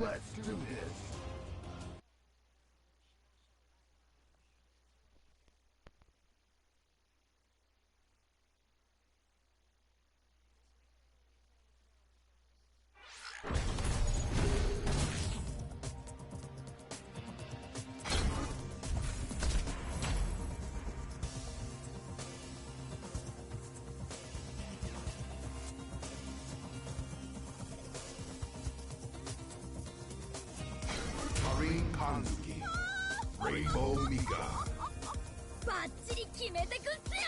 Let's do this. Kanzuki, Rainbow Mika. バッチリ決めてくっすよ。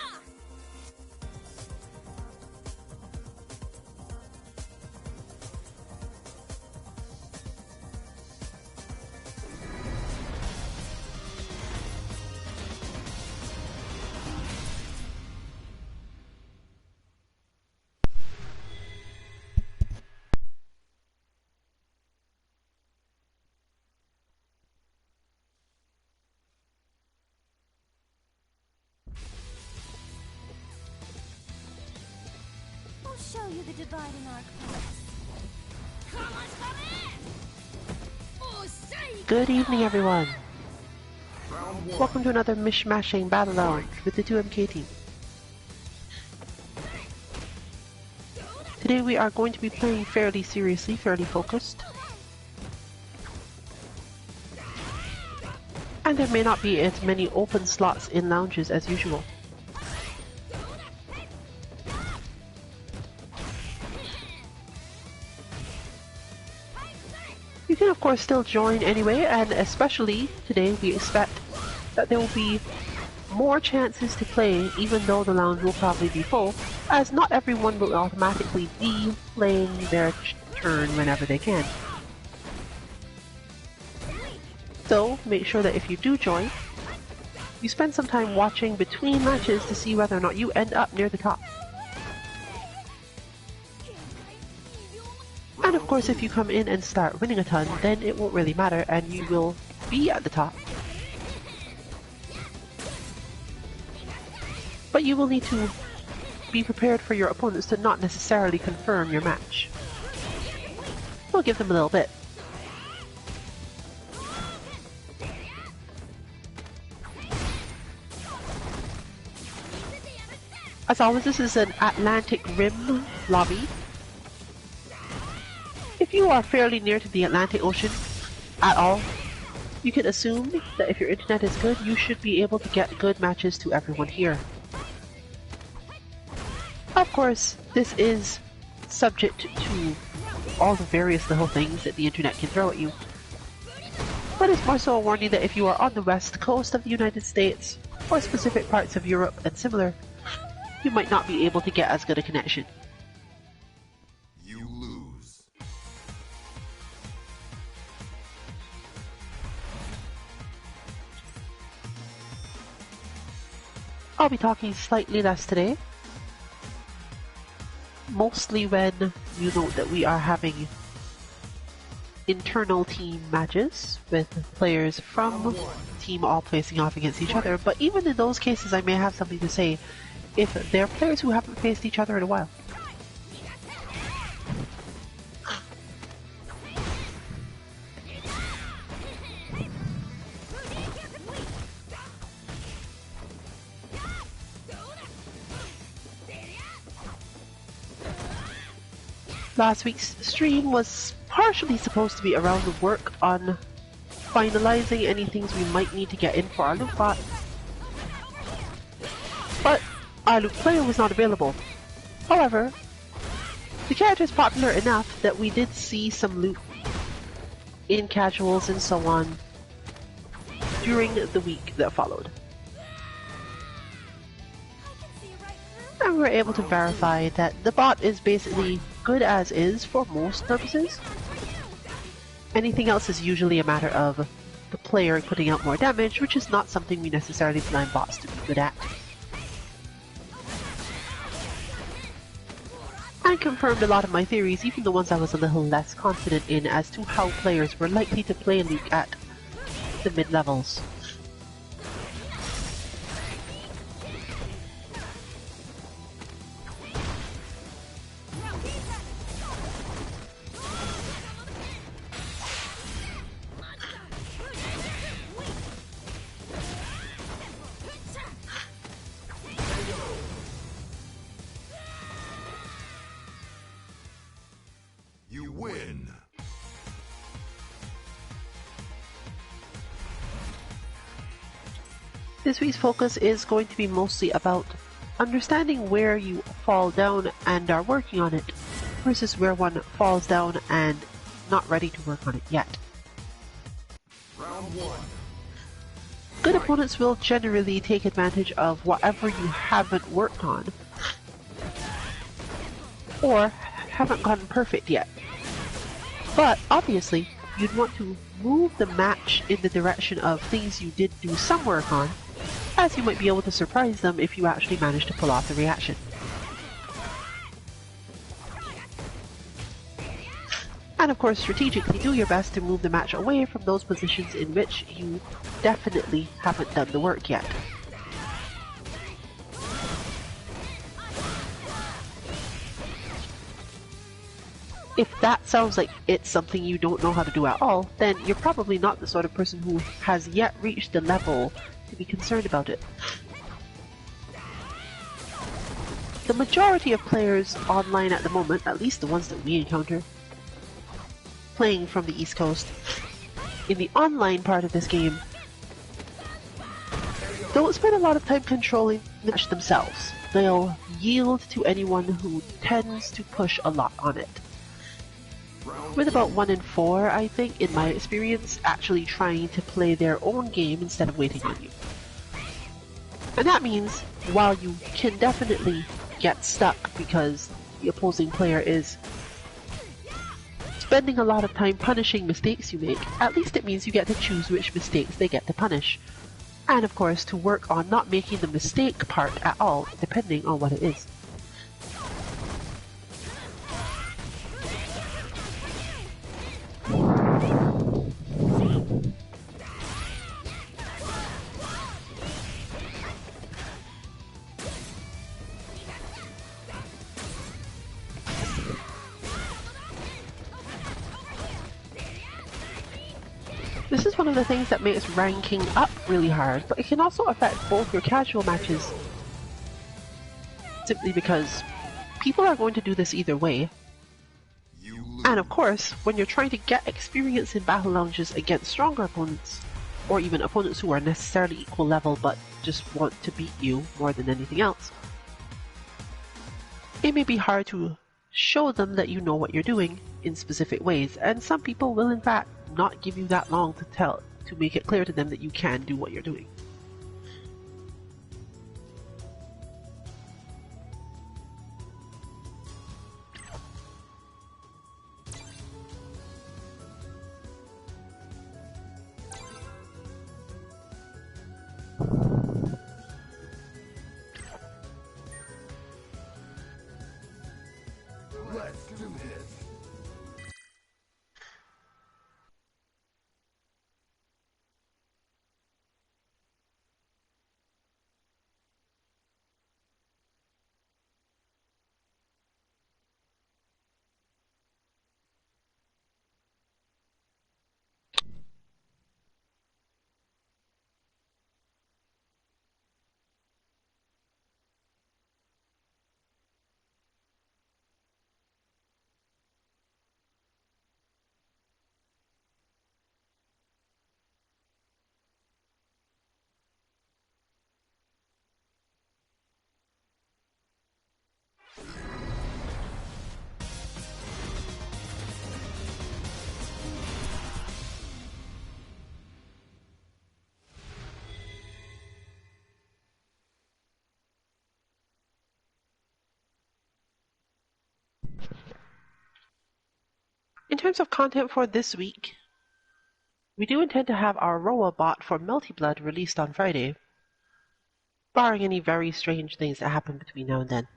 I'll show you the dividing arc paths. Good evening, everyone. Welcome to another Mish-Mashing battle round with the 2MK team. Today we are going to be playing fairly seriously, fairly focused. And there may not be as many open slots in lounges as usual. You can of course still join anyway, and especially today we expect that there will be more chances to play even though the lounge will probably be full, as not everyone will automatically be playing their turn whenever they can. So make sure that if you do join, you spend some time watching between matches to see whether or not you end up near the top. And of course, if you come in and start winning a ton, then it won't really matter and you will be at the top. But you will need to be prepared for your opponents to not necessarily confirm your match. We'll give them a little bit. As always, this is an Atlantic Rim lobby. If you are fairly near to the Atlantic Ocean at all, you can assume that if your internet is good, you should be able to get good matches to everyone here. Of course, this is subject to all the various little things that the internet can throw at you. But it's more so a warning that if you are on the west coast of the United States, or specific parts of Europe and similar, you might not be able to get as good a connection. You lose. I'll be talking slightly less today. Mostly when you note that we are having internal team matches with players from the team all facing off against each other, but even in those cases I may have something to say if they're players who haven't faced each other in a while. Last week's stream was partially supposed to be around the work on finalizing any things we might need to get in for our loot bot, but our loot player was not available. However, the character is popular enough that we did see some loot in casuals and so on during the week that followed. And we were able to verify that the bot is basically good as is for most purposes. Anything else is usually a matter of the player putting out more damage, which is not something we necessarily design bots to be good at. And confirmed a lot of my theories, even the ones I was a little less confident in, as to how players were likely to play Luke at the mid-levels. This week's focus is going to be mostly about understanding where you fall down and are working on it, versus where one falls down and not ready to work on it yet. Round 1. Good opponents will generally take advantage of whatever you haven't worked on, or haven't gotten perfect yet. But obviously, you'd want to move the match in the direction of things you did do some work on, as you might be able to surprise them if you actually manage to pull off the reaction. And of course, strategically do your best to move the match away from those positions in which you definitely haven't done the work yet. If that sounds like it's something you don't know how to do at all, then you're probably not the sort of person who has yet reached the level to be concerned about it. The majority of players online at the moment, at least the ones that we encounter, playing from the East Coast, in the online part of this game, don't spend a lot of time controlling the match themselves. They'll yield to anyone who tends to push a lot on it. With about 1 in 4, I think, in my experience, actually trying to play their own game instead of waiting on you. And that means, while you can definitely get stuck because the opposing player is spending a lot of time punishing mistakes you make, at least it means you get to choose which mistakes they get to punish. And of course, to work on not making the mistake part at all, depending on what it is. This is one of the things that makes ranking up really hard, but it can also affect both your casual matches. Simply because people are going to do this either way. And of course, when you're trying to get experience in battle lounges against stronger opponents, or even opponents who are necessarily equal level but just want to beat you more than anything else, it may be hard to show them that you know what you're doing in specific ways, and some people will in fact not give you that long to make it clear to them that you can do what you're doing. Let's do this. In terms of content for this week, we do intend to have our Roa bot for Melty Blood released on Friday, barring any very strange things that happen between now and then.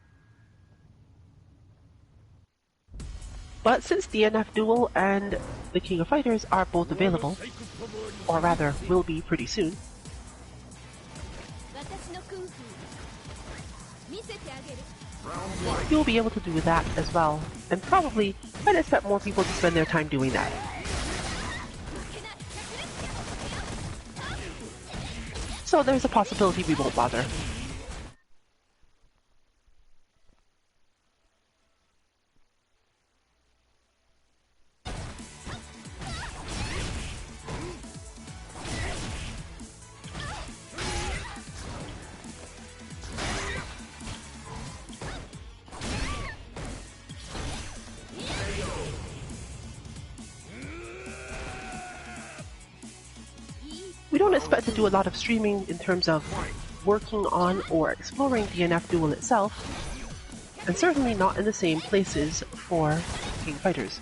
But since the NF Duel and the King of Fighters are both available, or rather will be pretty soon, you'll be able to do that as well, and probably I'd expect more people to spend their time doing that. So there's a possibility we won't bother. We don't expect to do a lot of streaming in terms of working on or exploring DNF Duel itself, and certainly not in the same places for King of Fighters.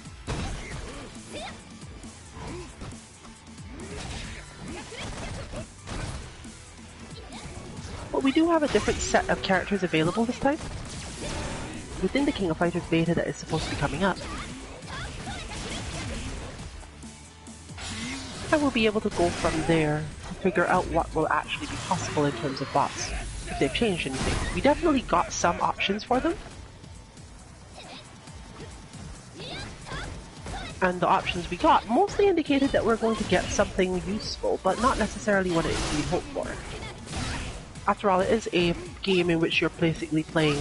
But we do have a different set of characters available this time within the King of Fighters beta that is supposed to be coming up. And we'll be able to go from there to figure out what will actually be possible in terms of bots, if they've changed anything. We definitely got some options for them, and the options we got mostly indicated that we're going to get something useful, but not necessarily what it we hoped for. After all, it is a game in which you're basically playing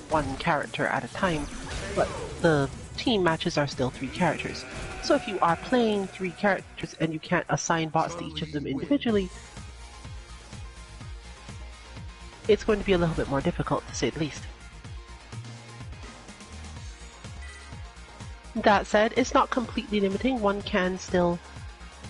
one character at a time, but the team matches are still 3 characters. So if you are playing 3 characters and you can't assign bots to each of them individually, it's going to be a little bit more difficult, to say the least. That said, it's not completely limiting. One can still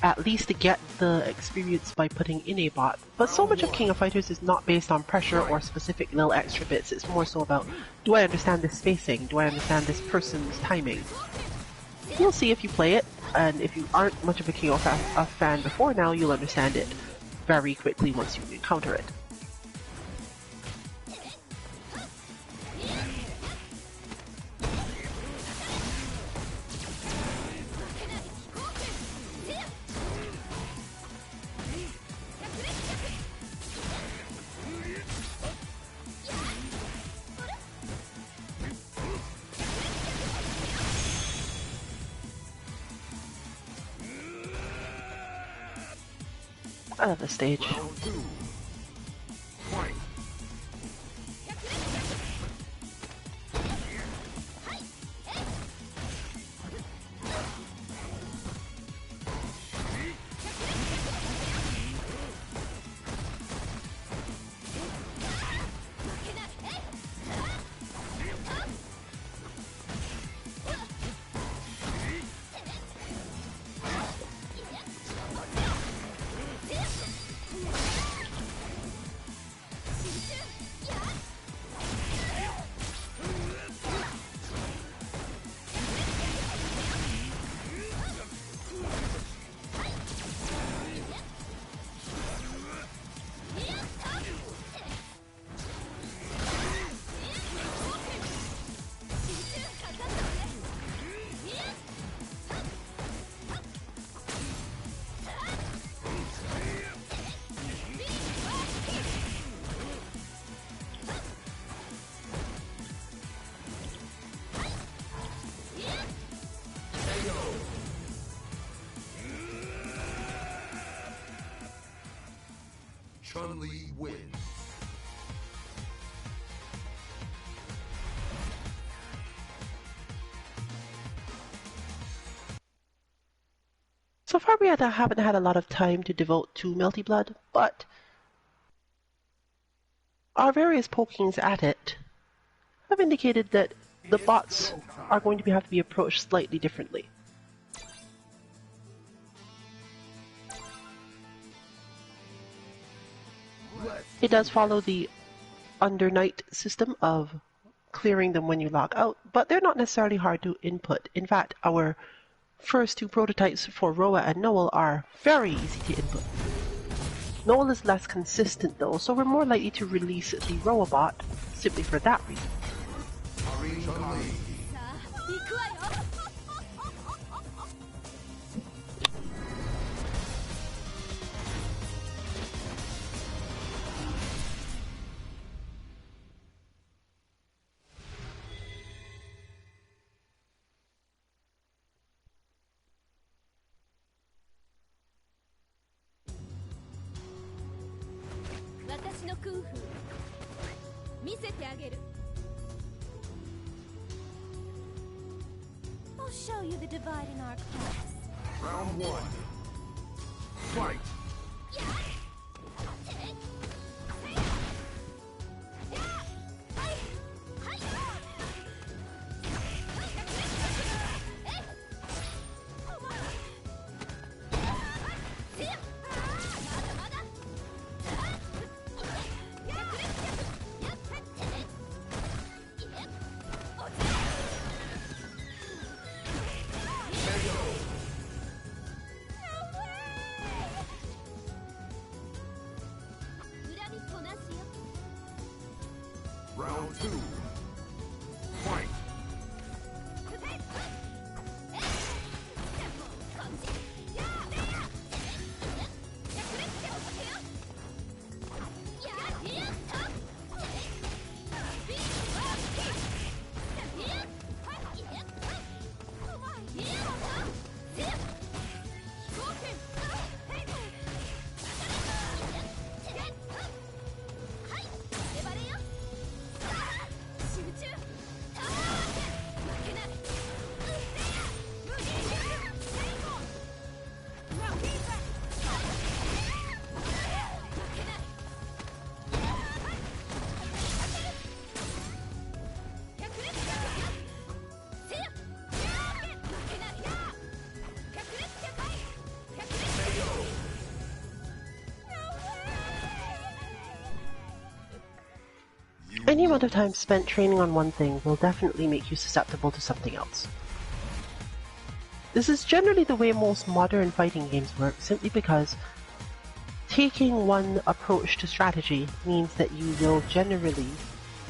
at least get the experience by putting in a bot. But so much of King of Fighters is not based on pressure or specific little extra bits. It's more so about, do I understand this spacing? Do I understand this person's timing? You'll see if you play it, and if you aren't much of a King of fan before now, you'll understand it very quickly once you encounter it. Out of the stage. Round 2. Fight. Chun-Li wins. So far we haven't had a lot of time to devote to Melty Blood, but our various pokings at it have indicated that the bots are going to have to be approached slightly differently. It does follow the Under Night system of clearing them when you log out, but they're not necessarily hard to input. In fact, our first 2 prototypes for Roa and Noel are very easy to input. Noel is less consistent though, so we're more likely to release the Roa bot simply for that reason. Chun-Li. 行くわよ。私のクンフー見せてあげる。I'll show you the divide in our class. Round 1. Fight. Round 2. Fight! Any amount of time spent training on one thing will definitely make you susceptible to something else. This is generally the way most modern fighting games work, simply because taking one approach to strategy means that you will generally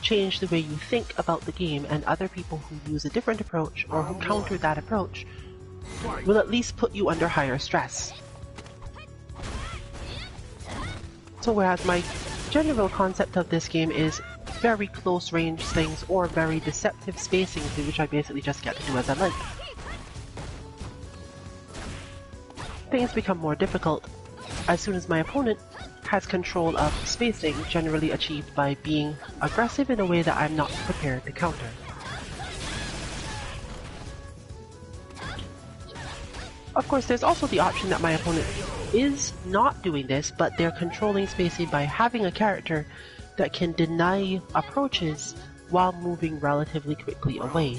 change the way you think about the game, and other people who use a different approach or who counter that approach will at least put you under higher stress. So whereas my general concept of this game is very close range things or very deceptive spacing, which I basically just get to do as I like, things become more difficult as soon as my opponent has control of spacing, generally achieved by being aggressive in a way that I'm not prepared to counter. Of course, there's also the option that my opponent is not doing this, but they're controlling spacing by having a character that can deny approaches while moving relatively quickly away.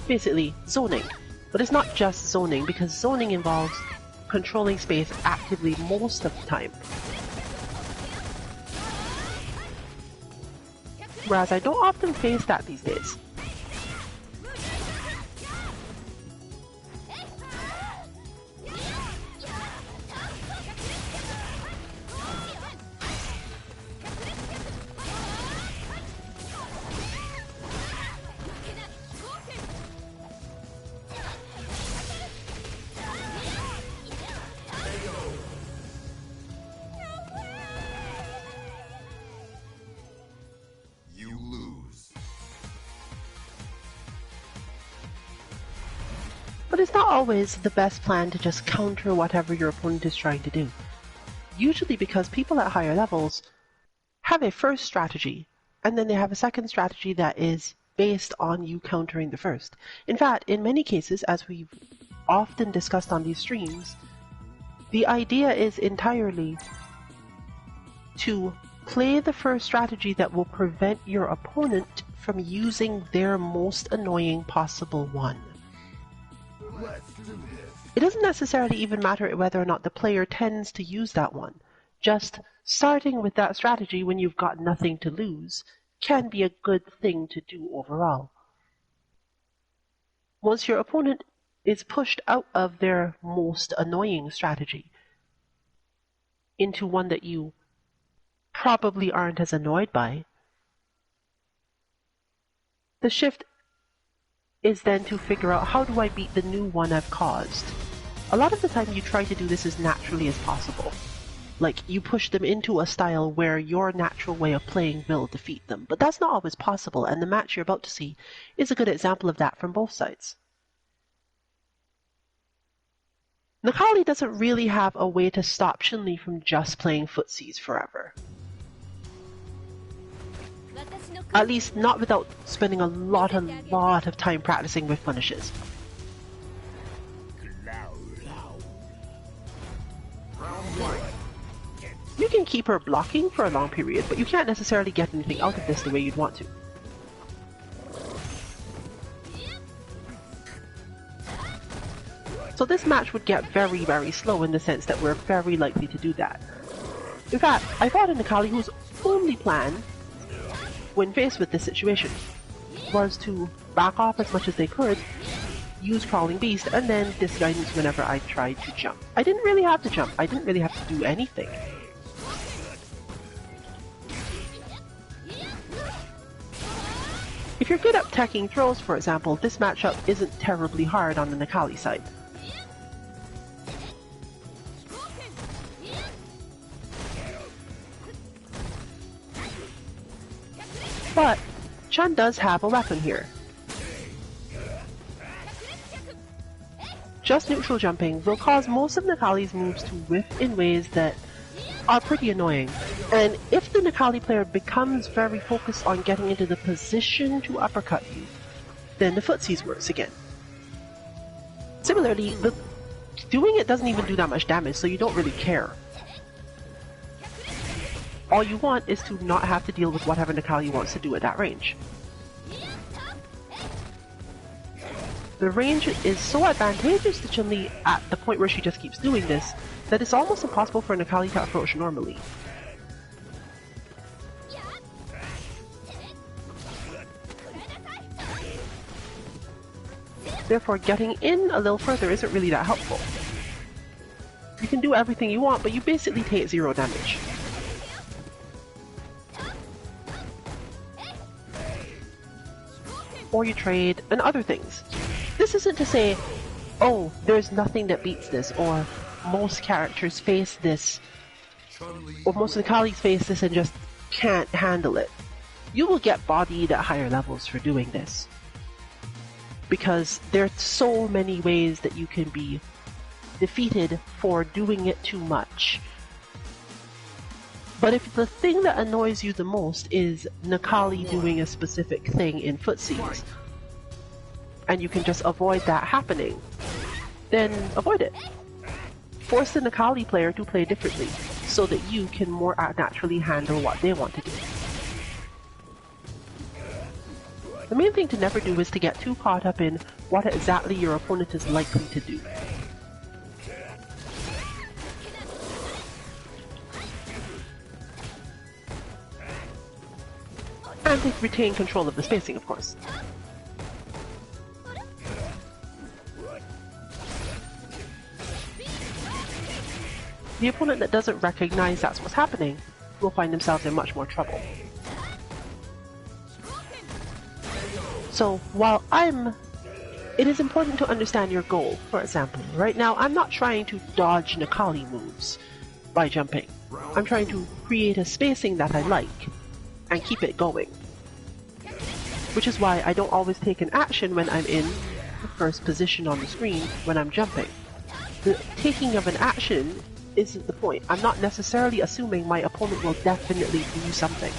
Basically, zoning. But it's not just zoning, because zoning involves controlling space actively most of the time. Whereas I don't often face that these days. But it's not always the best plan to just counter whatever your opponent is trying to do. Usually because people at higher levels have a first strategy, and then they have a second strategy that is based on you countering the first. In fact, in many cases, as we've often discussed on these streams, the idea is entirely to play the first strategy that will prevent your opponent from using their most annoying possible one. It doesn't necessarily even matter whether or not the player tends to use that one. Just starting with that strategy when you've got nothing to lose can be a good thing to do overall. Once your opponent is pushed out of their most annoying strategy into one that you probably aren't as annoyed by, the shift is then to figure out, how do I beat the new one I've caused? A lot of the time you try to do this as naturally as possible. Like, you push them into a style where your natural way of playing will defeat them. But that's not always possible, and the match you're about to see is a good example of that from both sides. Nakali doesn't really have a way to stop Chun-Li from just playing footsies forever. At least not without spending a lot of time practicing with punishes. You can keep her blocking for a long period, but you can't necessarily get anything out of this the way you'd want to. So this match would get very, very slow in the sense that we're very likely to do that. In fact, I fought a Nakali whose only plan, when faced with this situation, was to back off as much as they could, use Crawling Beast, and then disguidance whenever I tried to jump. I didn't really have to jump, I didn't really have to do anything. If you're good at teching throws, for example, this matchup isn't terribly hard on the Nakali side. But Chun does have a weapon here. Just neutral jumping will cause most of Nakali's moves to whiff in ways that are pretty annoying. And if the Nakali player becomes very focused on getting into the position to uppercut you, then the footsies works again. Similarly, doing it doesn't even do that much damage, so you don't really care. All you want is to not have to deal with whatever Nakali wants to do at that range. The range is so advantageous to Chun-Li at the point where she just keeps doing this, that it's almost impossible for Nakali to approach normally. Therefore, getting in a little further isn't really that helpful. You can do everything you want, but you basically take 0 damage. Or you trade, and other things. This isn't to say, oh, there's nothing that beats this, or most characters face this, or most of the colleagues face this and just can't handle it. You will get bodied at higher levels for doing this. Because there are so many ways that you can be defeated for doing it too much. But if the thing that annoys you the most is Nakali doing a specific thing in footsies, and you can just avoid that happening, then avoid it. Force the Nakali player to play differently, so that you can more naturally handle what they want to do. The main thing to never do is to get too caught up in what exactly your opponent is likely to do. And to retain control of the spacing, of course. The opponent that doesn't recognize that's what's happening will find themselves in much more trouble. So, while it is important to understand your goal. For example, right now I'm not trying to dodge Nakali moves by jumping. I'm trying to create a spacing that I like and keep it going. Which is why I don't always take an action when I'm in the first position on the screen when I'm jumping. The taking of an action isn't the point. I'm not necessarily assuming my opponent will definitely do something.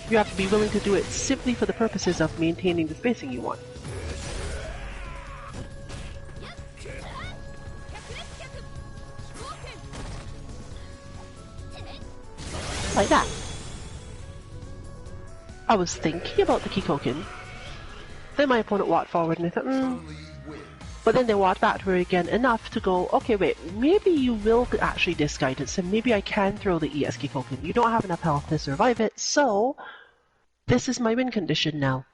You have to be willing to do it simply for the purposes of maintaining the spacing you want. Like that. I was thinking about the Kikoken. Then my opponent walked forward and I thought, But then they walked back to her again enough to go, okay, wait, maybe you will actually disc guidance and maybe I can throw the ES Kikoken. You don't have enough health to survive it, so this is my win condition now.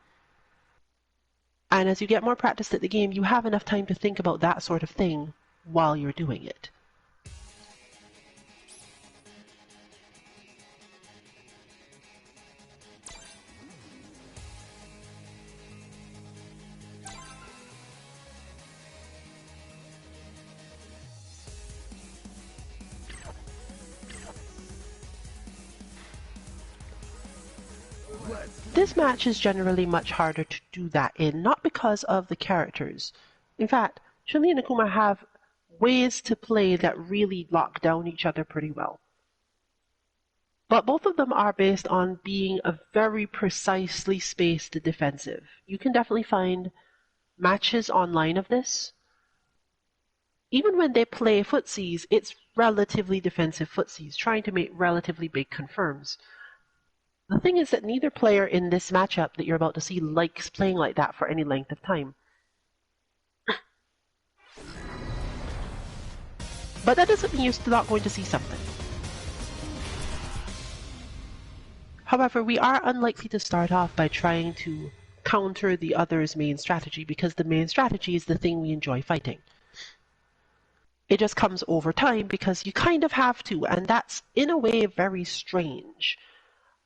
And as you get more practiced at the game, you have enough time to think about that sort of thing while you're doing it. This match is generally much harder to do that in, not because of the characters. In fact, Chun-Li and Akuma have ways to play that really lock down each other pretty well. But both of them are based on being a very precisely spaced defensive. You can definitely find matches online of this. Even when they play footsies, it's relatively defensive footsies, trying to make relatively big confirms. The thing is that neither player in this matchup that you're about to see likes playing like that for any length of time. But that doesn't mean you're still not going to see something. However, we are unlikely to start off by trying to counter the other's main strategy, because the main strategy is the thing we enjoy fighting. It just comes over time because you kind of have to, and that's in a way very strange.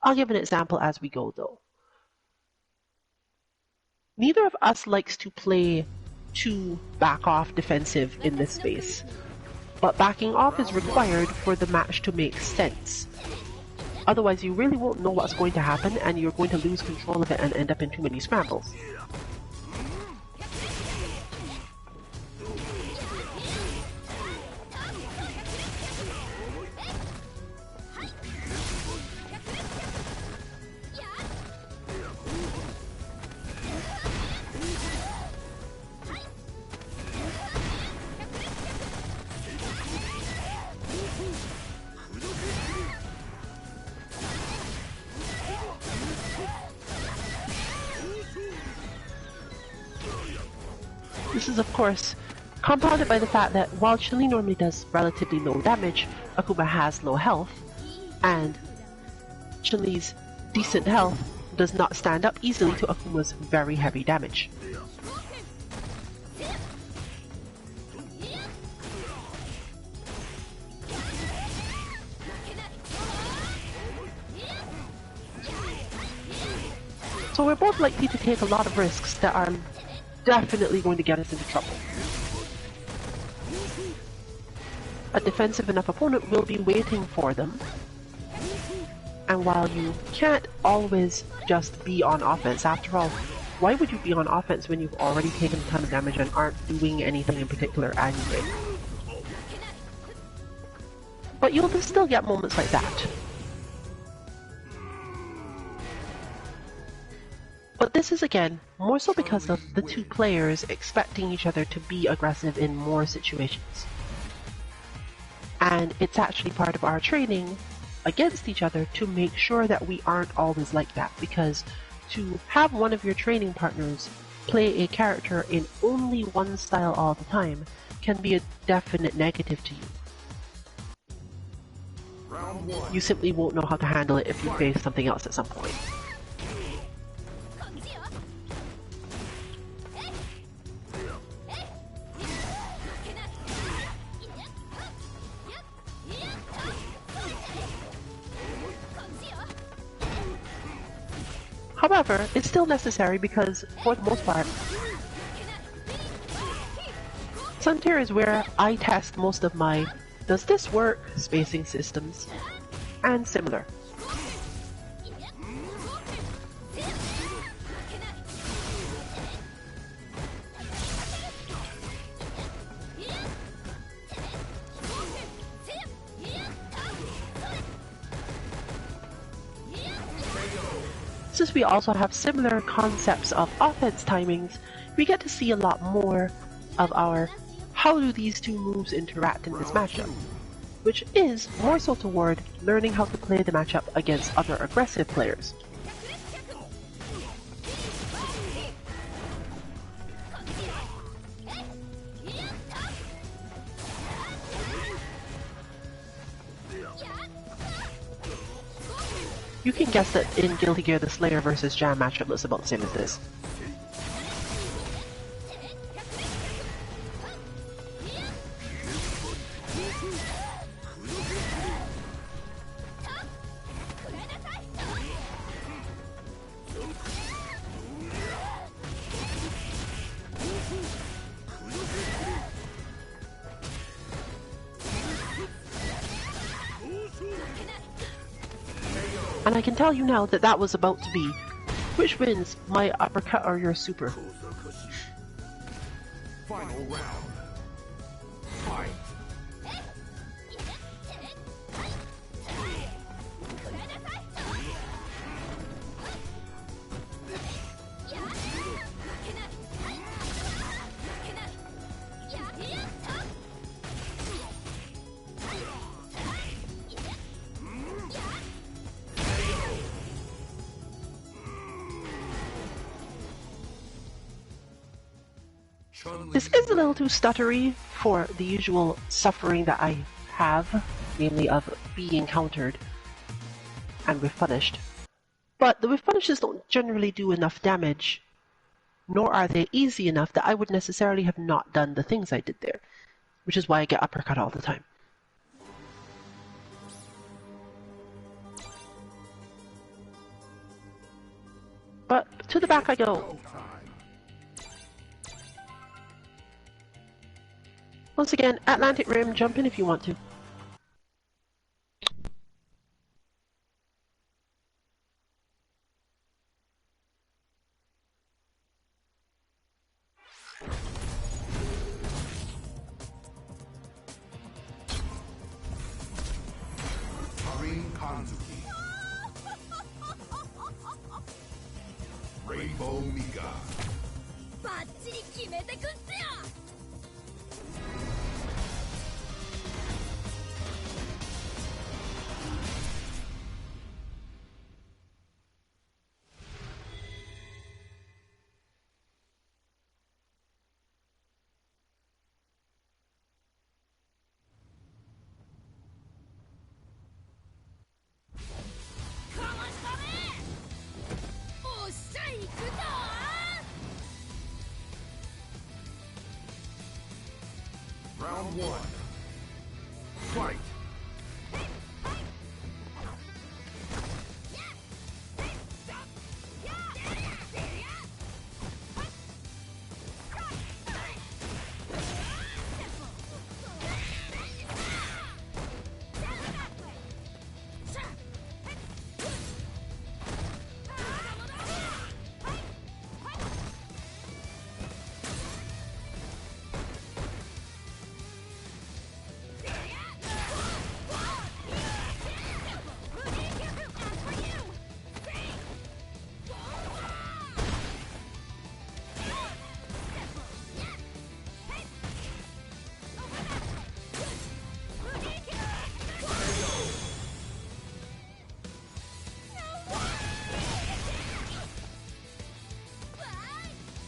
I'll give an example as we go though. Neither of us likes to play too back off defensive in this space, but backing off is required for the match to make sense. Otherwise you really won't know what's going to happen and you're going to lose control of it and end up in too many scrambles. This is of course compounded by the fact that while Chun-Li normally does relatively low damage, Akuma has low health, and Chun-Li's decent health does not stand up easily to Akuma's very heavy damage. So we're both likely to take a lot of risks that are definitely going to get us into trouble. A defensive enough opponent will be waiting for them, and while you can't always just be on offense, after all, why would you be on offense when you've already taken a ton of damage and aren't doing anything in particular anyway? But you'll still get moments like that. But this is again more so because of the two players expecting each other to be aggressive in more situations. And it's actually part of our training against each other to make sure that we aren't always like that, because to have one of your training partners play a character in only one style all the time can be a definite negative to you. You simply won't know how to handle it if you face something else at some point. However, it's still necessary because, for the most part, Suntier is where I test most of my does this work spacing systems, and similar. Since we also have similar concepts of offense timings, we get to see a lot more of our how do these two moves interact in this matchup, which is more so toward learning how to play the matchup against other aggressive players. You can guess that in Guilty Gear the Slayer vs Jam matchup looks about the same as this. And I can tell you now that that was about to be, which wins, my uppercut or your super? Final round. Fight. This is a little too stuttery for the usual suffering that I have, namely of being countered and whiff punished. But the whiff punishes don't generally do enough damage, nor are they easy enough that I would necessarily have not done the things I did there. which is why I get uppercut all the time. But to the back I go. Once again, Atlantic Rim, jump in if you want to. Rainbow Mika. バッチリ決めてくっせよ Round one. Fight.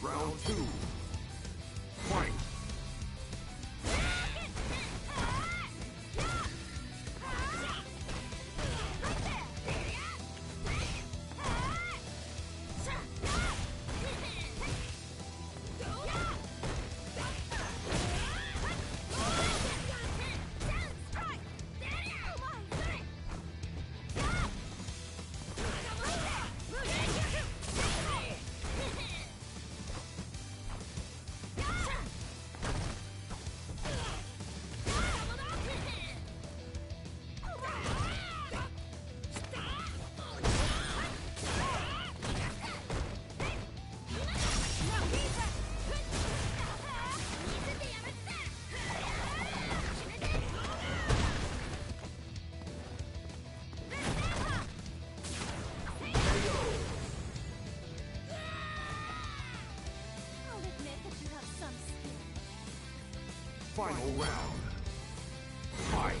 Round two. Fight. Final round. Fight.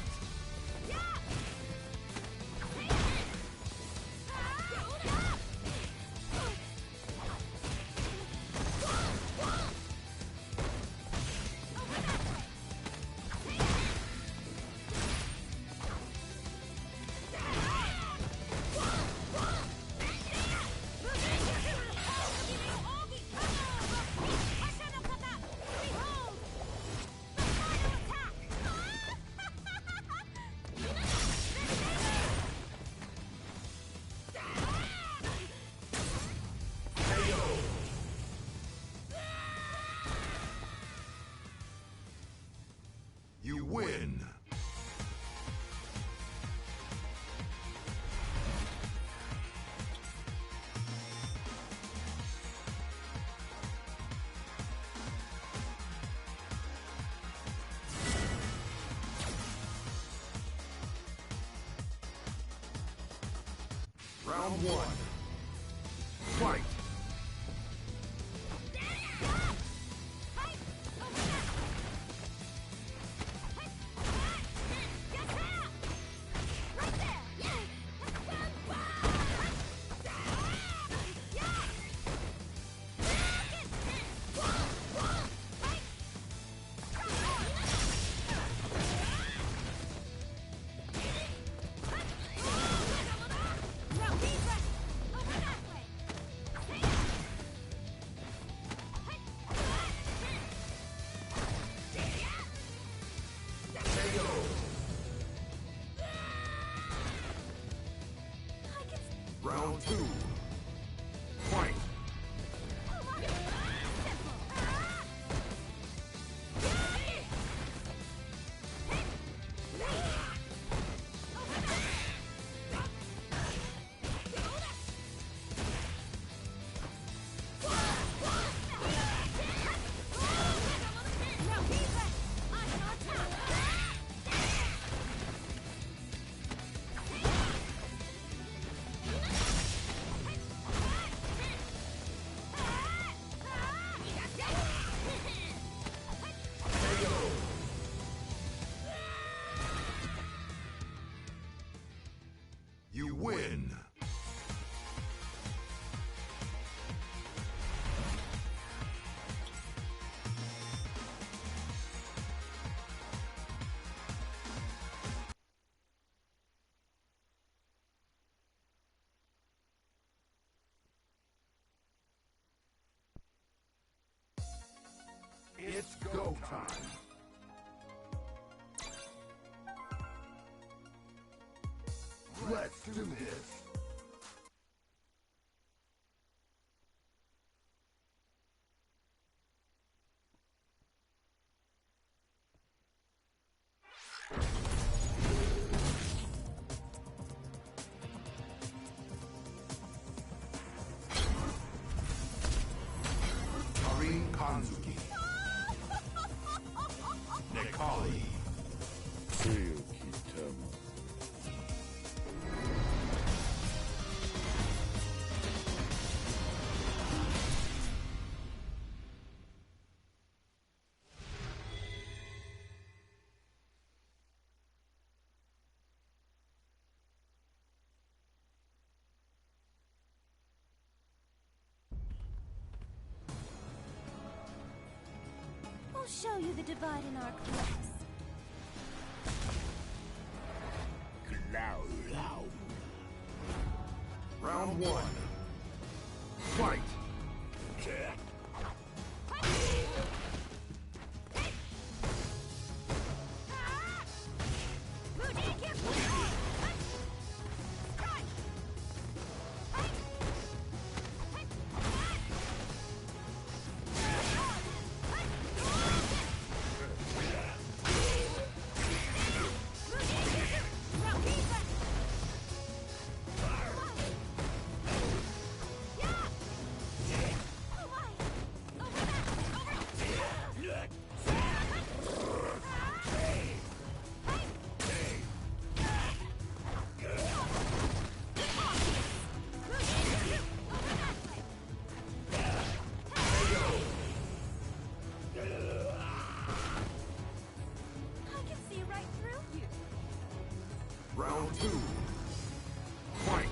You win. Round one. Fight. to miss. Karin Kanzuki. Nekali. I'll show you the divide in our class. Round one. Fight! Round two. Fight!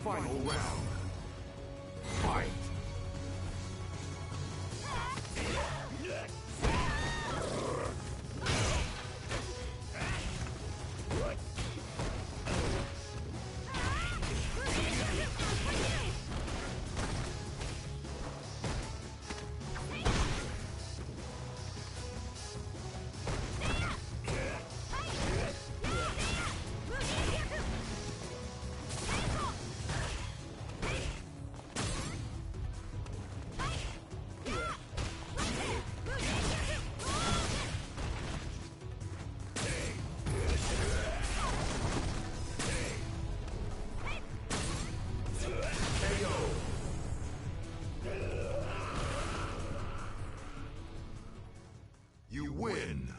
Final round. Fight! You win!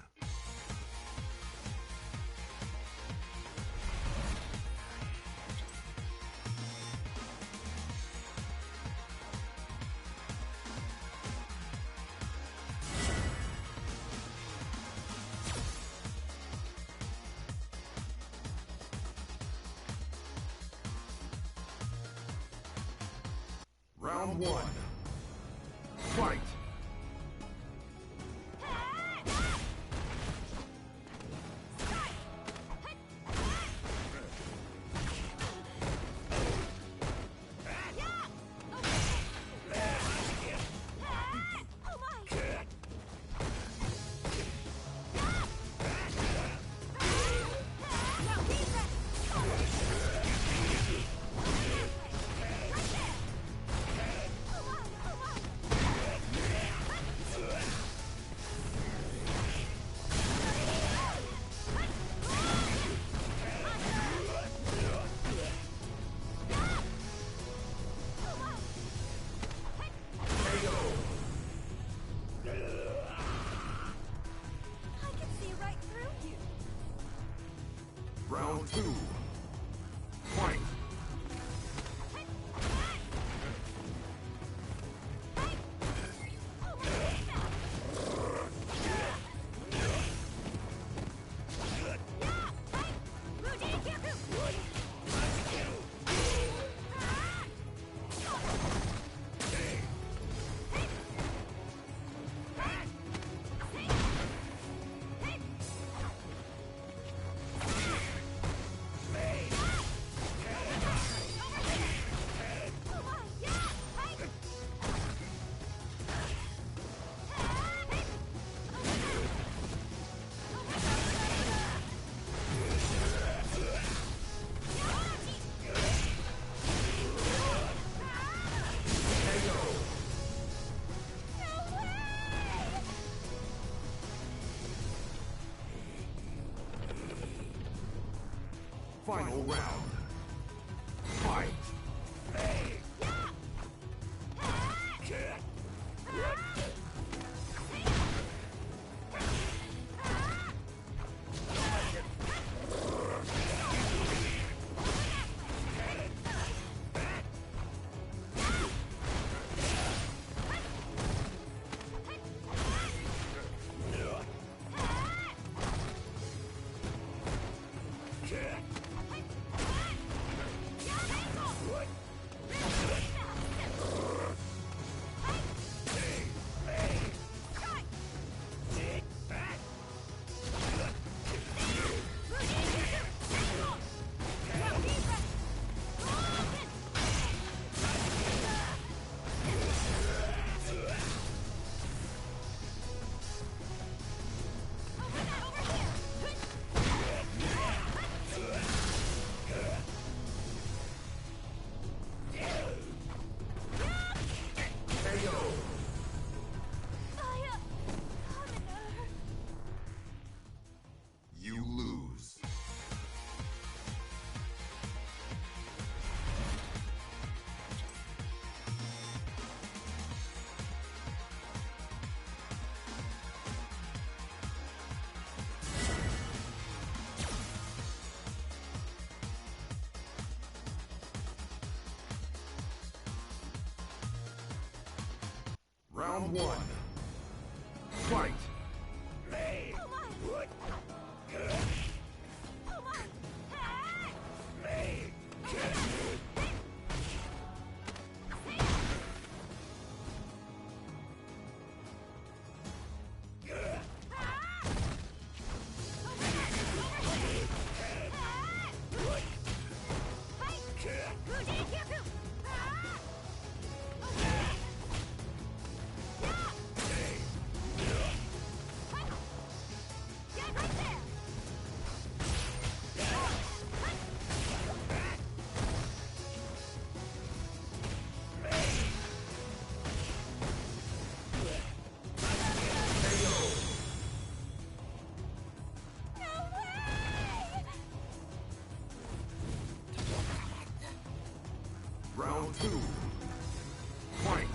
Round one. Fight! two. Fight. Final round. Fight. You lose. Round one. Fight. Round two. Fight.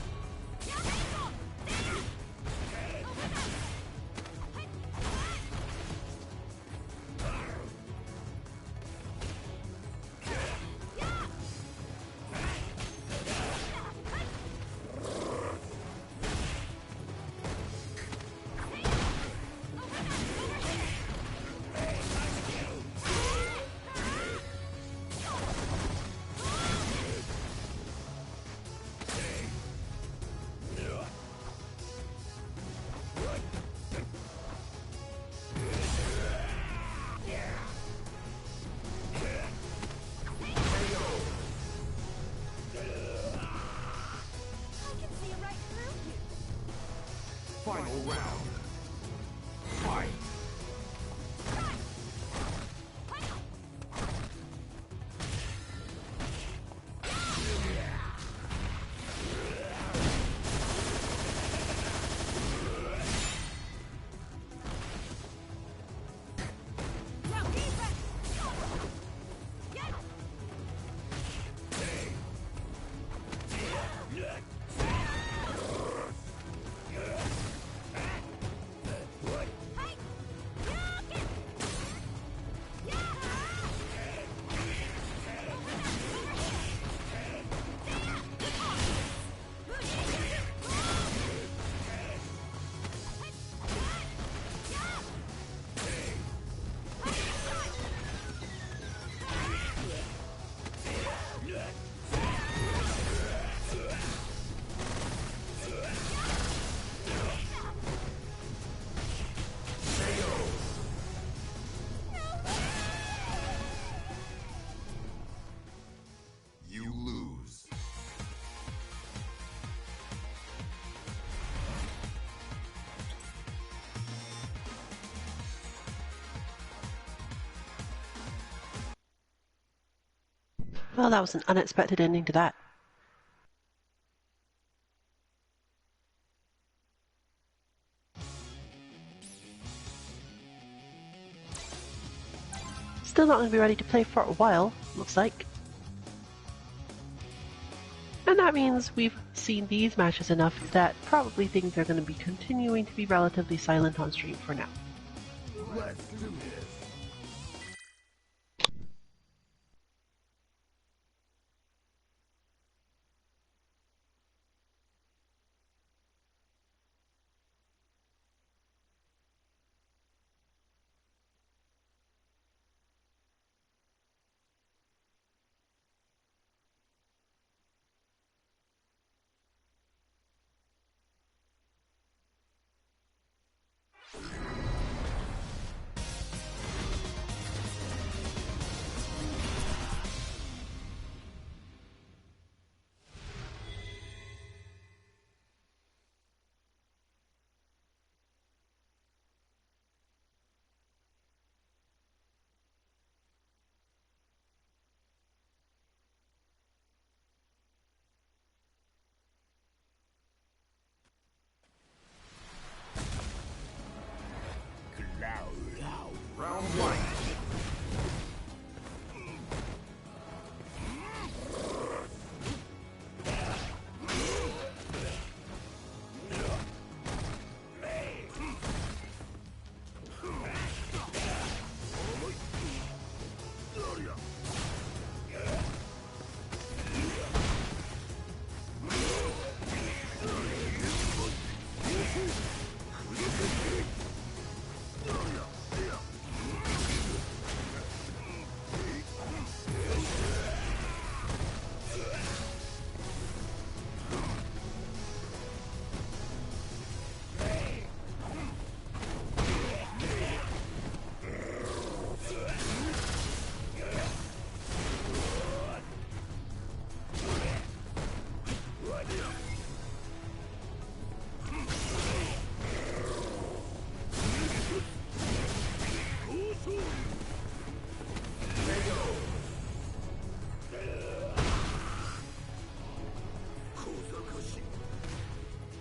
Final round. Fight. Well, that was an unexpected ending to that. Still not going to be ready to play for a while, looks like. And that means we've seen these matches enough that probably things are going to be continuing to be relatively silent on stream for now. Let's do this. Round one.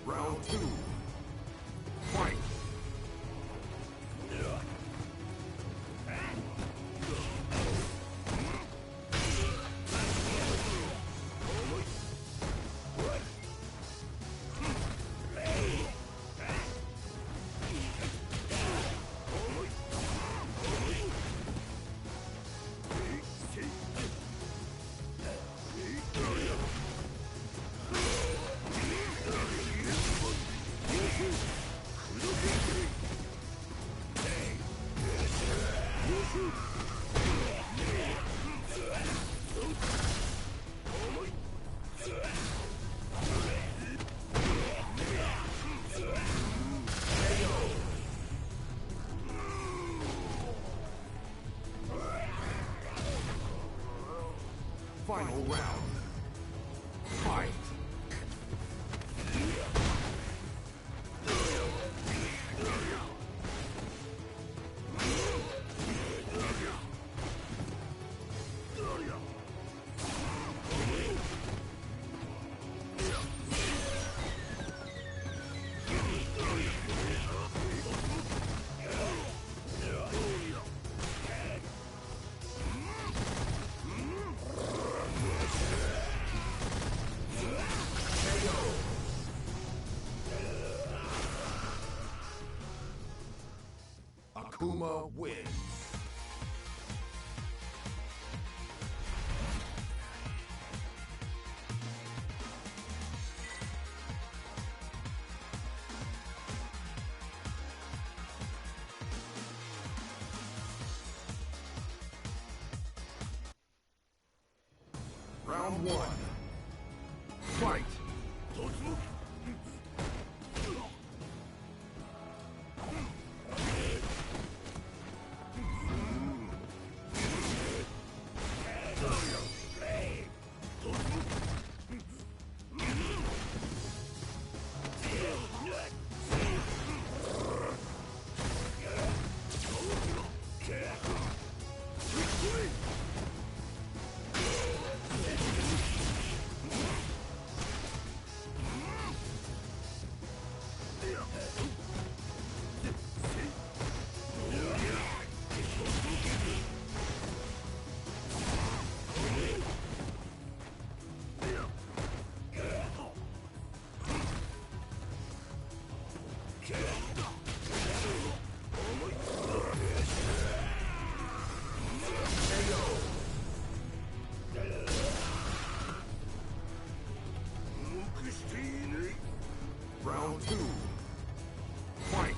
Round two. Fight. Final round. Fight. Akuma wins. Round one. Fight. Round two. Fight.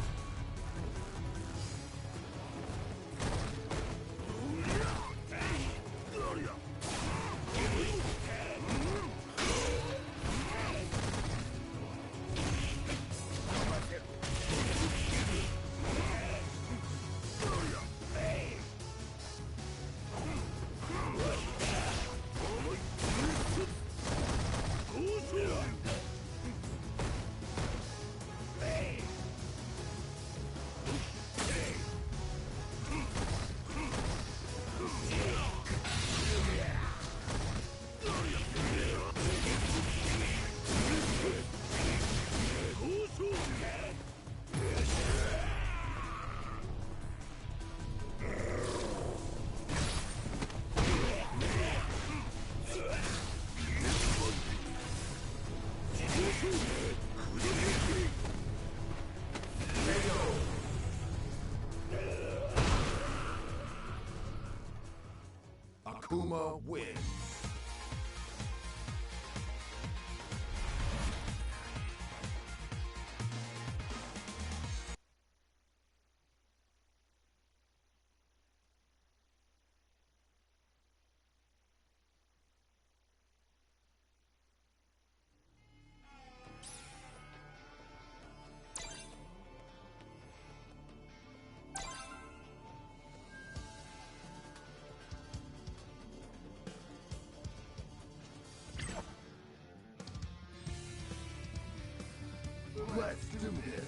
Akuma wins. Let's do this.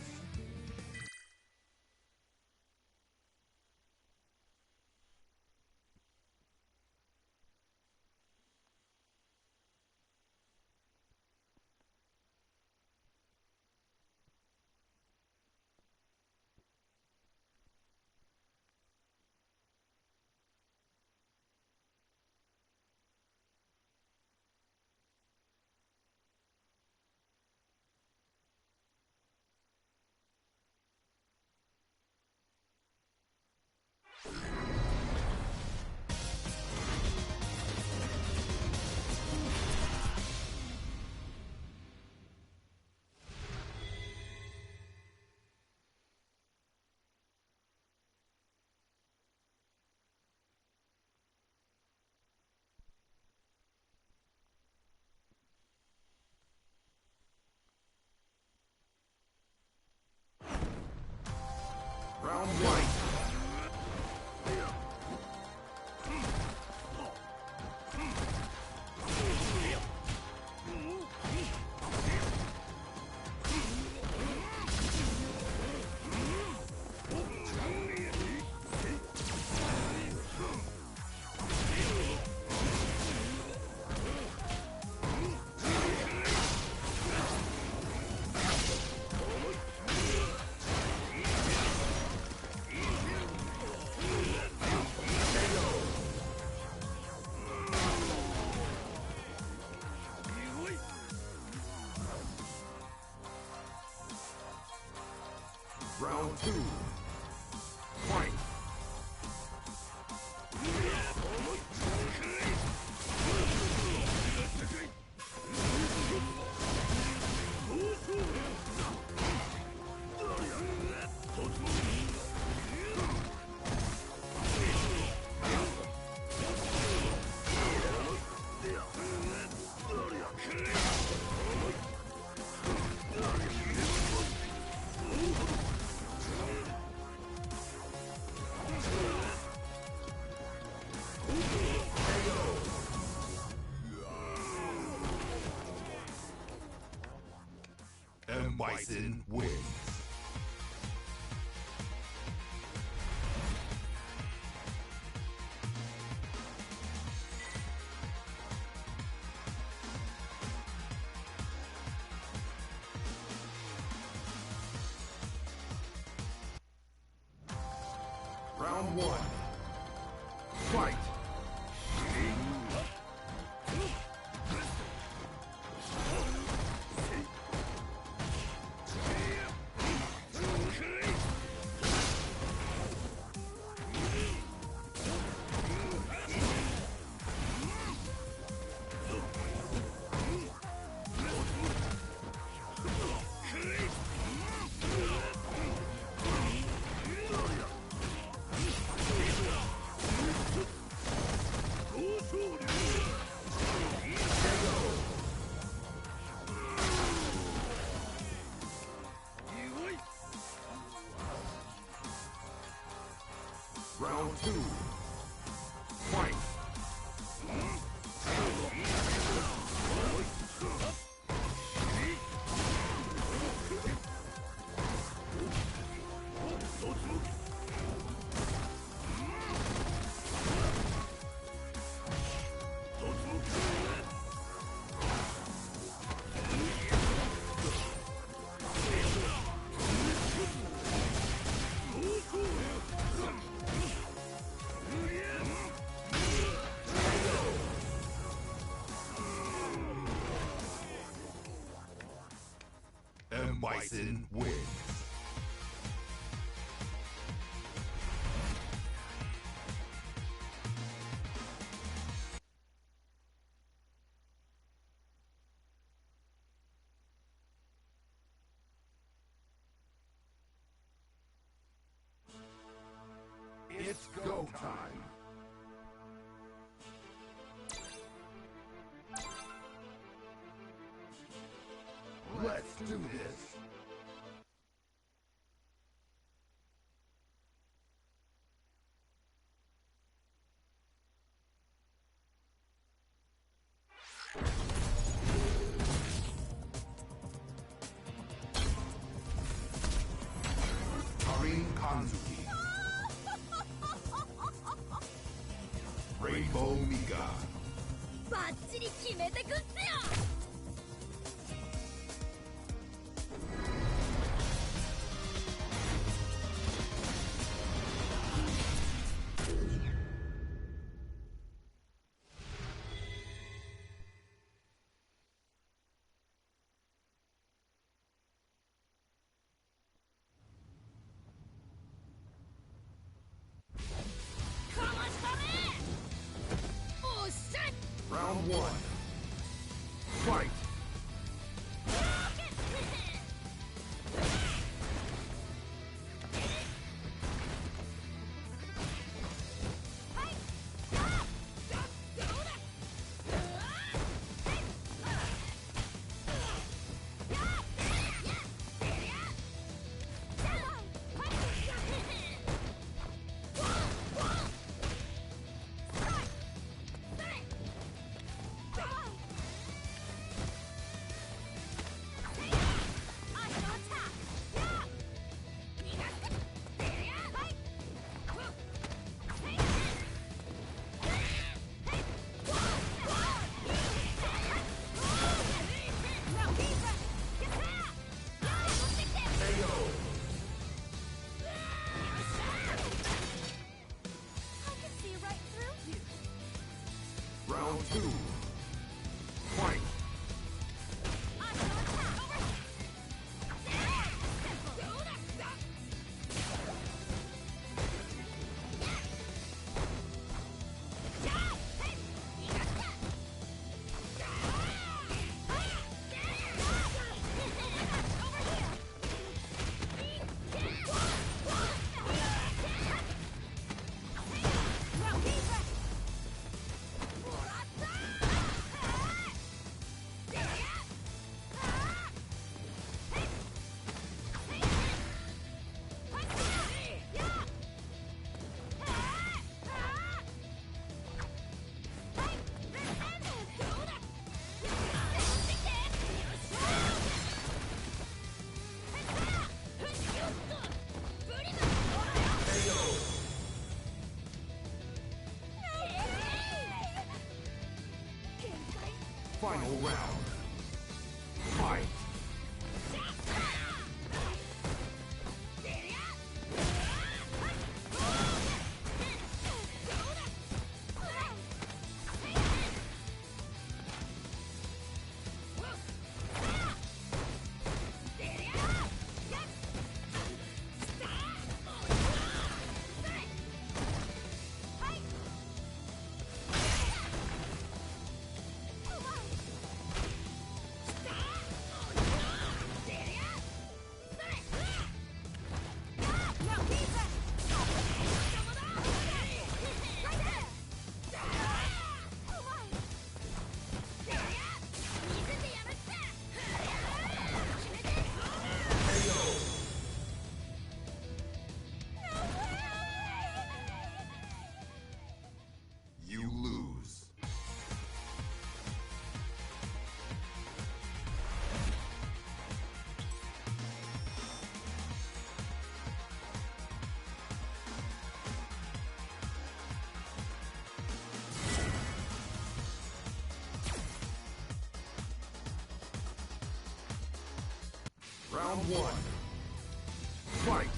Round one. Round two. Fight. And Bison wins. Round one. Fight. Round two. Fight. Bison wins. It's go time. Let's do this. Kanzuki. Rainbow Mika. バッチリ決めてくっすよ。Round one. Fight! Round two. Fight! Final round. Fight! Round one. Fight!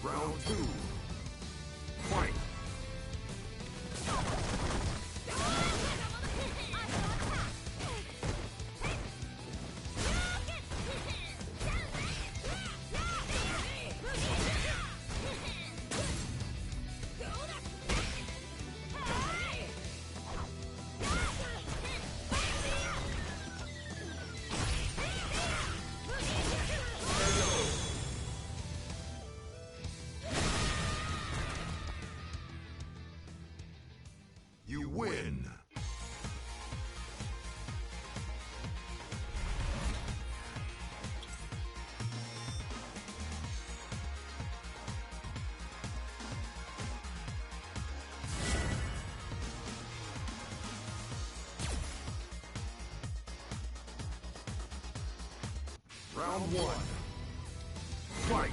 Round two. Fight! You win! Round one. Fight!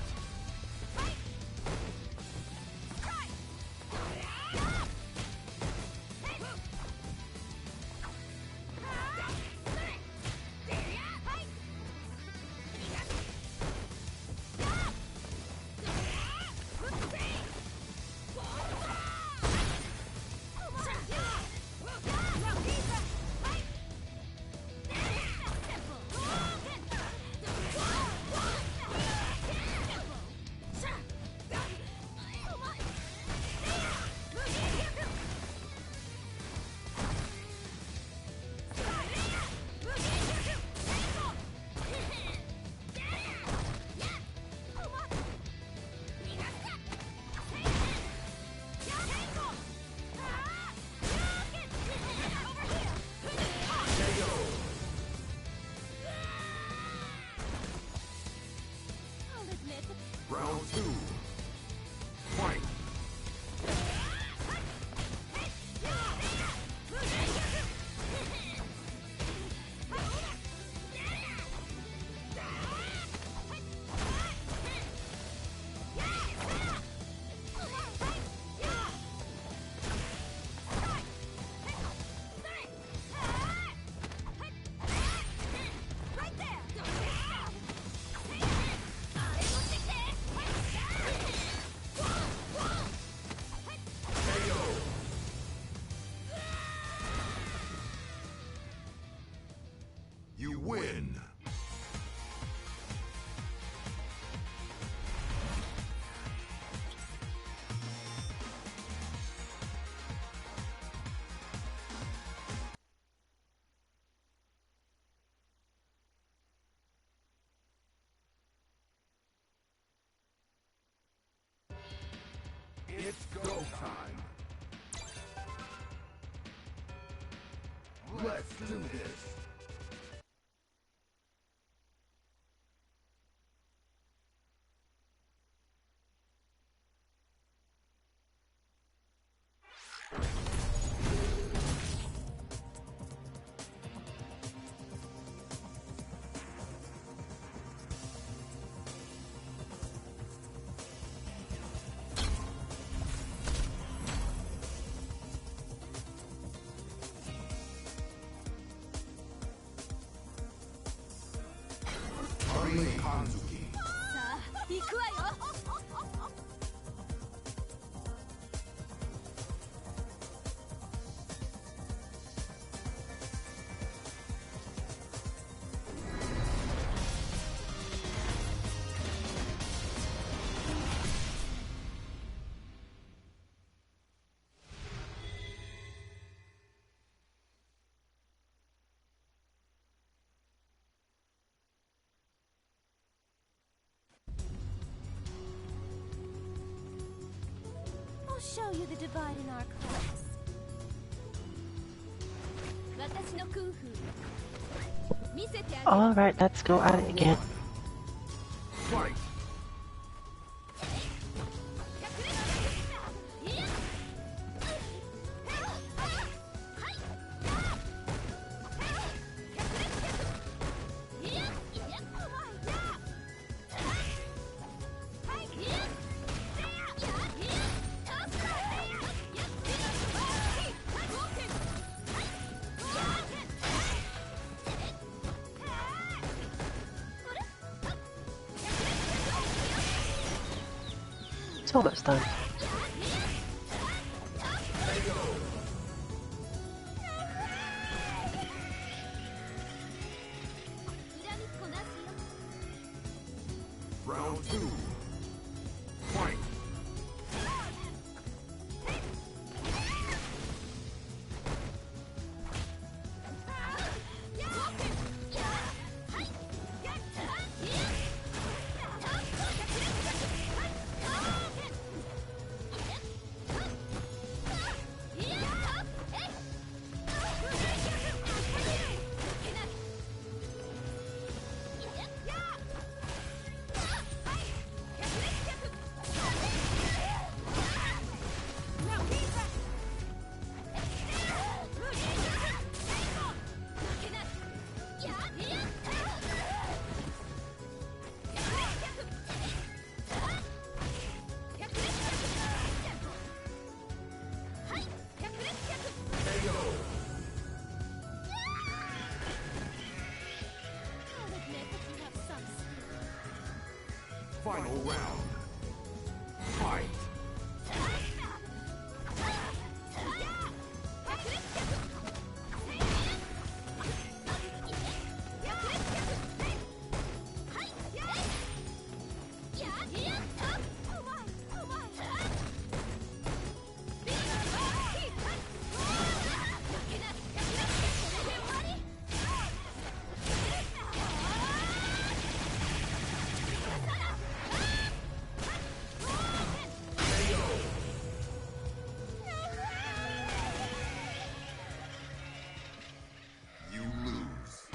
Round two. Fight! You win! It's go time! Let's do this! show you the divide in our class. 私のクンフー見せてあげる。 Alright, let's go at it again. Fight! It's almost done. Round 2. Fight! Final round. Fight! You lose.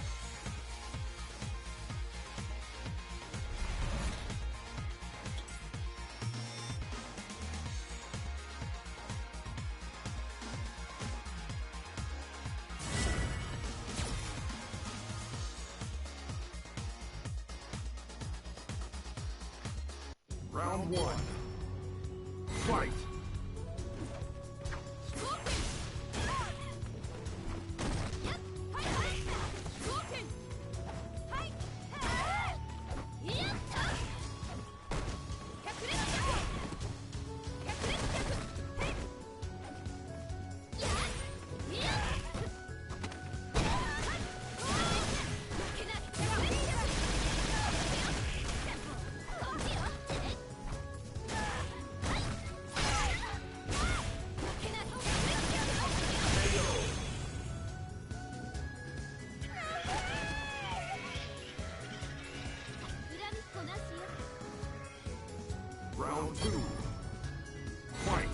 Round 1. Fight! Round 2. Fight!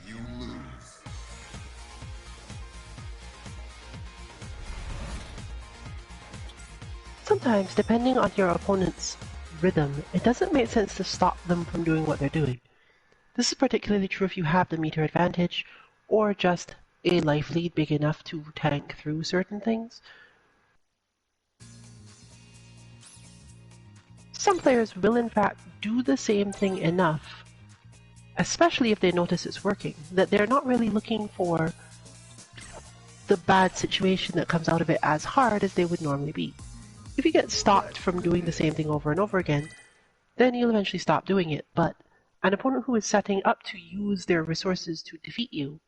You lose. Sometimes, depending on your opponent's rhythm, it doesn't make sense to stop them from doing what they're doing. This is particularly true if you have the meter advantage, or just a life lead big enough to tank through certain things. Some players will in fact do the same thing enough, especially if they notice it's working, that they're not really looking for the bad situation that comes out of it as hard as they would normally be. If you get stopped from doing the same thing over and over again, then you'll eventually stop doing it. But an opponent who is setting up to use their resources to defeat you,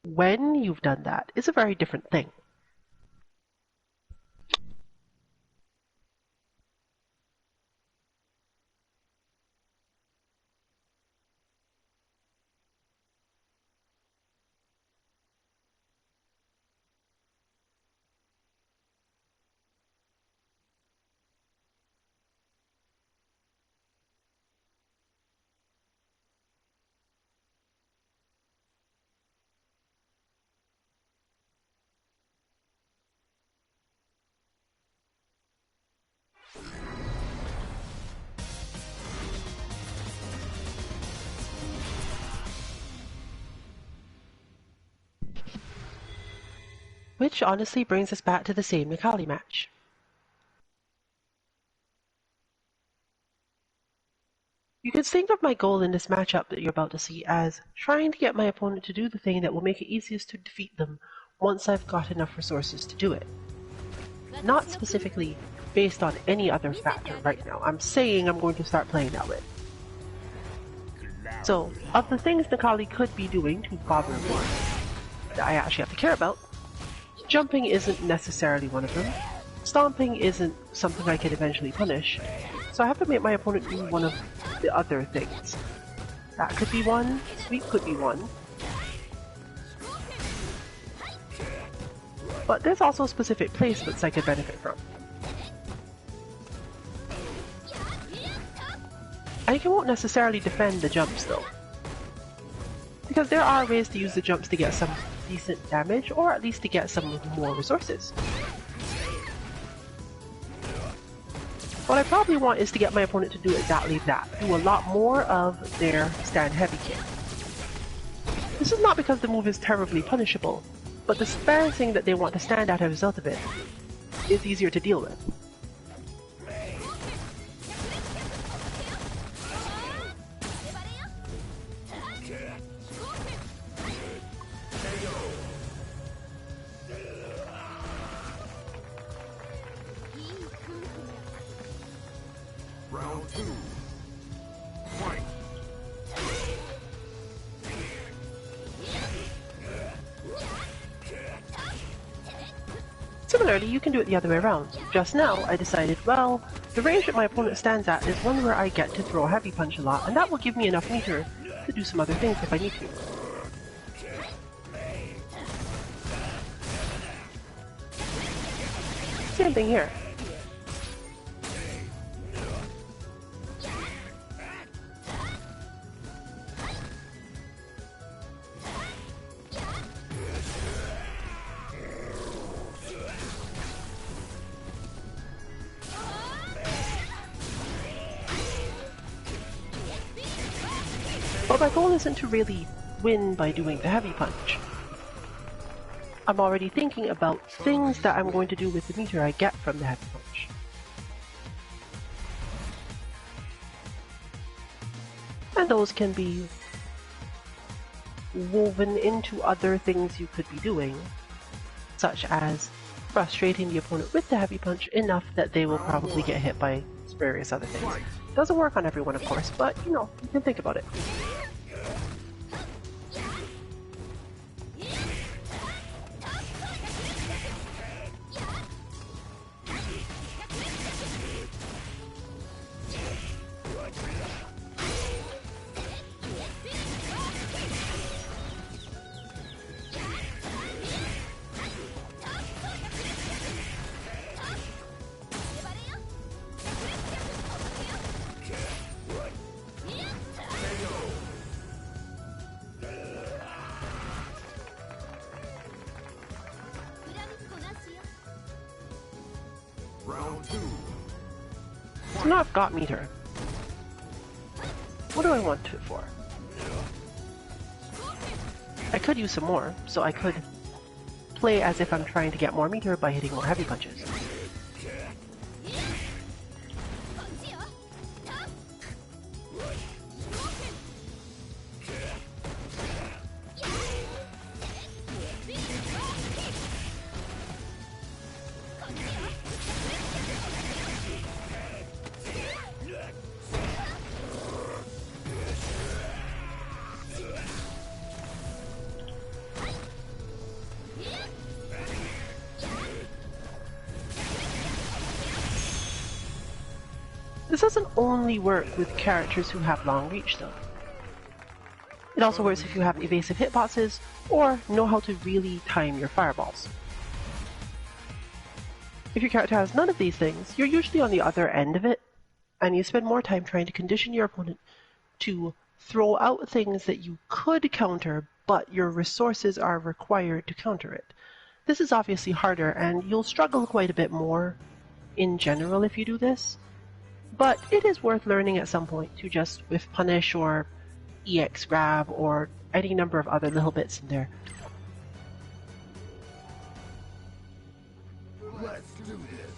when you've done that, is a very different thing. Which honestly brings us back to the same Nikali match. You could think of my goal in this matchup that you're about to see as trying to get my opponent to do the thing that will make it easiest to defeat them once I've got enough resources to do it. Not specifically based on any other factor right now. I'm saying I'm going to start playing that way. So, of the things Nikali could be doing to bother me that I actually have to care about, jumping isn't necessarily one of them. Stomping isn't something I can eventually punish, so I have to make my opponent do one of the other things. That could be one, sweep could be one. But there's also specific placements I could benefit from. I won't necessarily defend the jumps though, because there are ways to use the jumps to get some decent damage, or at least to get some more resources. What I probably want is to get my opponent to do exactly that, do a lot more of their stand heavy kick. This is not because the move is terribly punishable, but the spacing that they want to stand at as a result of it is easier to deal with. Round 2. Fight. Similarly, you can do it the other way around. Just now, I decided, well, the range that my opponent stands at is one where I get to throw a heavy punch a lot, and that will give me enough meter to do some other things if I need to. Same thing here. But my goal isn't to really win by doing the heavy punch. I'm already thinking about things that I'm going to do with the meter I get from the heavy punch. And those can be woven into other things you could be doing, such as frustrating the opponent with the heavy punch enough that they will probably get hit by various other things. Doesn't work on everyone, of course, but you know, you can think about it. Round 2. So now I've got meter. What do I want it for? I could use some more, so I could play as if I'm trying to get more meter by hitting more heavy punches. This doesn't only work with characters who have long reach though. It also works if you have evasive hitboxes or know how to really time your fireballs. If your character has none of these things, you're usually on the other end of it, and you spend more time trying to condition your opponent to throw out things that you could counter, but your resources are required to counter it. This is obviously harder, and you'll struggle quite a bit more in general if you do this, but it is worth learning at some point to just with punish or EX grab or any number of other little bits in there. Let's do this.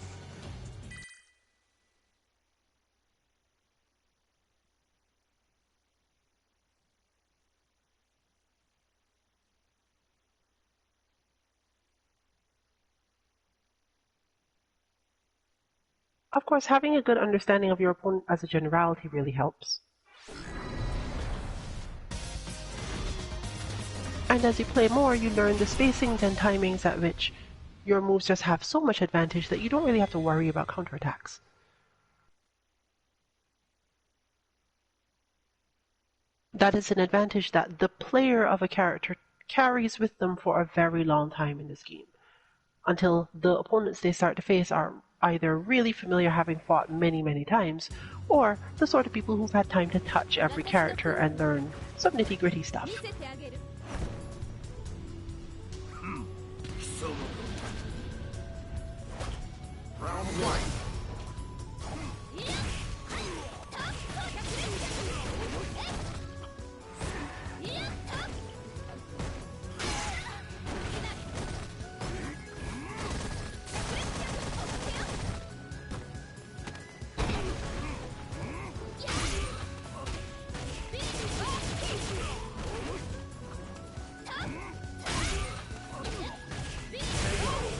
Of course, having a good understanding of your opponent as a generality really helps. And as you play more, you learn the spacings and timings at which your moves just have so much advantage that you don't really have to worry about counterattacks. That is an advantage that the player of a character carries with them for a very long time in this game, until the opponents they start to face are either really familiar having fought many times, or the sort of people who've had time to touch every character and learn some nitty-gritty stuff. Round one.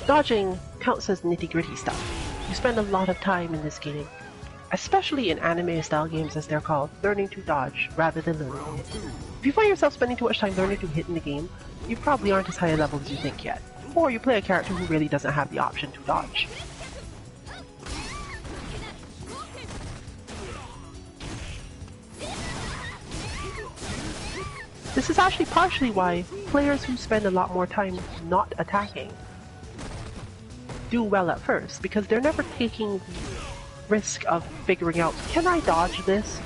Dodging counts as nitty-gritty stuff. You spend a lot of time in this game, especially in anime-style games as they're called, learning to dodge rather than learning to hit. If you find yourself spending too much time learning to hit in the game, you probably aren't as high a level as you think yet, or you play a character who really doesn't have the option to dodge. This is actually partially why players who spend a lot more time not attacking do well at first, because they're never taking the risk of figuring out, can I dodge this?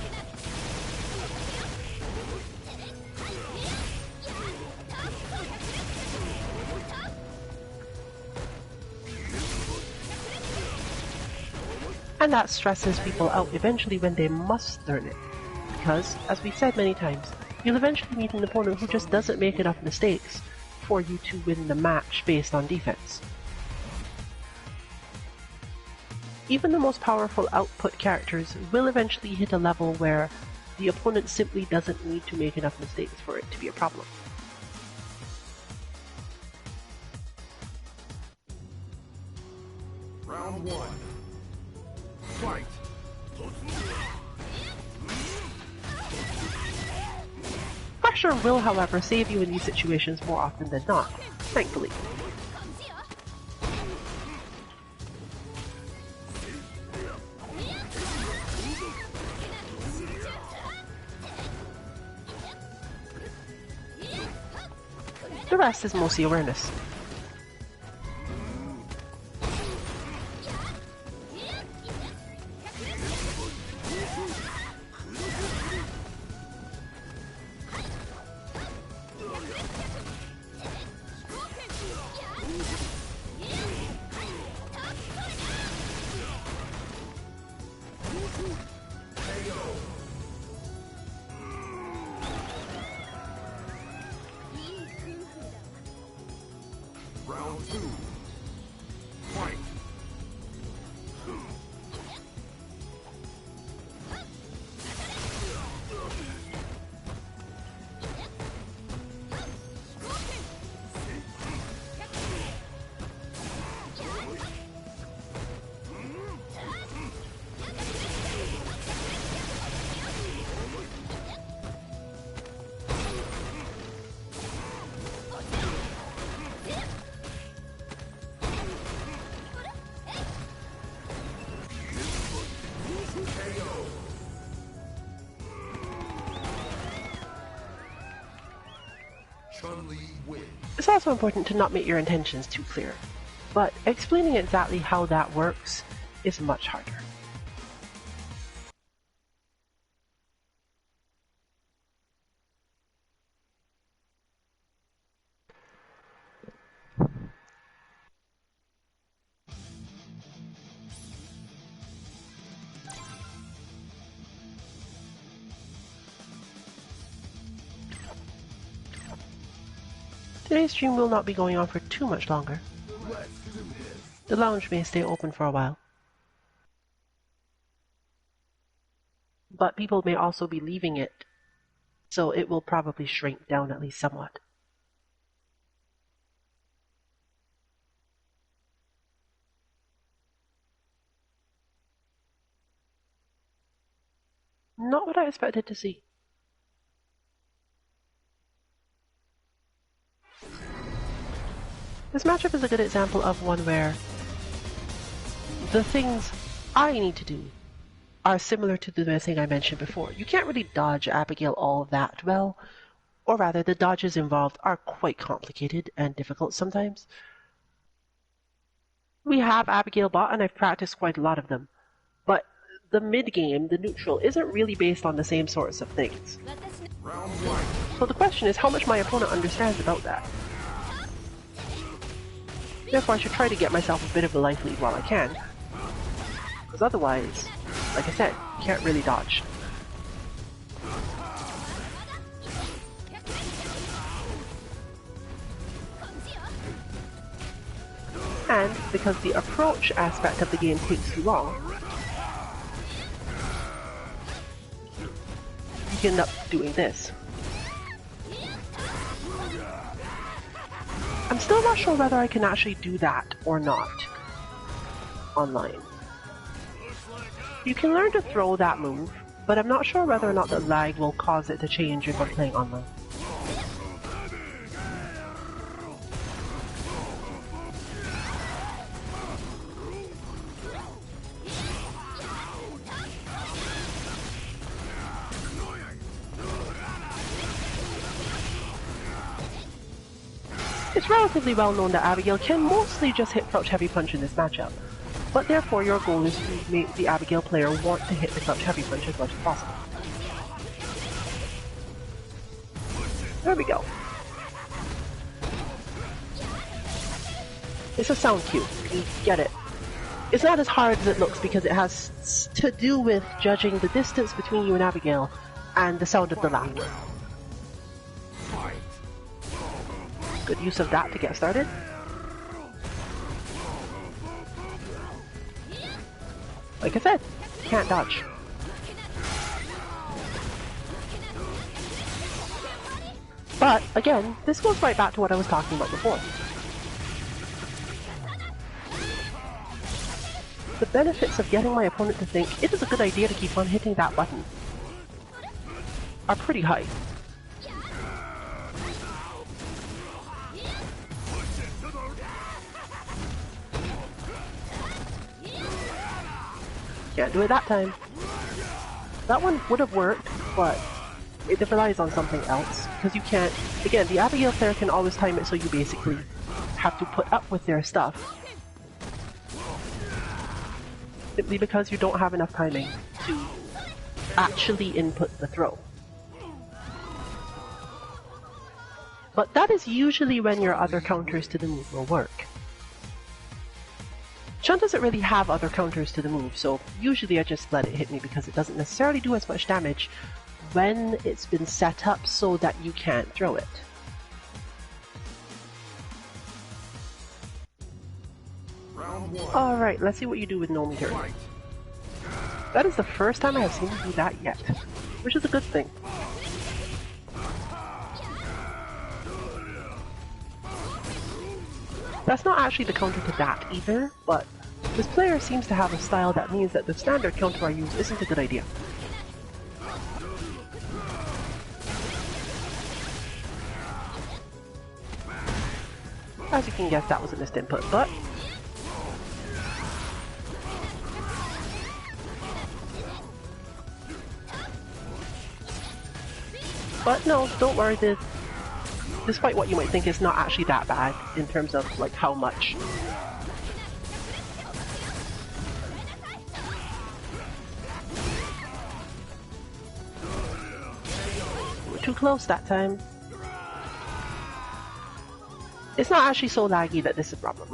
And that stresses people out eventually when they must learn it, because, as we've said many times, you'll eventually meet an opponent who just doesn't make enough mistakes for you to win the match based on defense. Even the most powerful output characters will eventually hit a level where the opponent simply doesn't need to make enough mistakes for it to be a problem. Round one. Fight. Pressure will, however, save you in these situations more often than not, thankfully. The rest is mostly awareness. It's also important to not make your intentions too clear, but explaining exactly how that works is much harder. Today's stream will not be going on for too much longer. Let's do this. The lounge may stay open for a while. But people may also be leaving it, so it will probably shrink down at least somewhat. Not what I expected to see. This matchup is a good example of one where the things I need to do are similar to the thing I mentioned before. You can't really dodge Abigail all that well, or rather the dodges involved are quite complicated and difficult sometimes. We have Abigail bot and I've practiced quite a lot of them, but the mid-game, the neutral, isn't really based on the same sorts of things. Round one. So the question is how much my opponent understands about that. Therefore I should try to get myself a bit of a life lead while I can, because otherwise, like I said, you can't really dodge. And because the approach aspect of the game takes too long, you can end up doing this. I'm still not sure whether I can actually do that or not online. You can learn to throw that move, but I'm not sure whether or not the lag will cause it to change if I'm playing online. It's relatively well known that Abigail can mostly just hit crouch heavy punch in this matchup, but therefore your goal is to make the Abigail player want to hit the crouch heavy punch as much as possible. There we go. It's a sound cue, you get it. It's not as hard as it looks because it has to do with judging the distance between you and Abigail and the sound of the laughter. Good use of that to get started. Like I said, can't dodge. But again, this goes right back to what I was talking about before. The benefits of getting my opponent to think it is a good idea to keep on hitting that button are pretty high. Can't do it that time. That one would have worked, but it relies on something else. Because you can't... Again, the Abigail player can always time it so you basically have to put up with their stuff. Simply because you don't have enough timing to actually input the throw. But that is usually when your other counters to the move will work. Chun doesn't really have other counters to the move, so usually I just let it hit me because it doesn't necessarily do as much damage when it's been set up so that you can't throw it. Alright, let's see what you do with no meter. That is the first time I have seen you do that yet, which is a good thing. That's not actually the counter to that either, but this player seems to have a style that means that the standard counter I use isn't a good idea. As you can guess, that was a missed input, but... But no, don't worry, despite what you might think, is not actually that bad in terms of like how much. We're too close that time. It's not actually so laggy that this is a problem.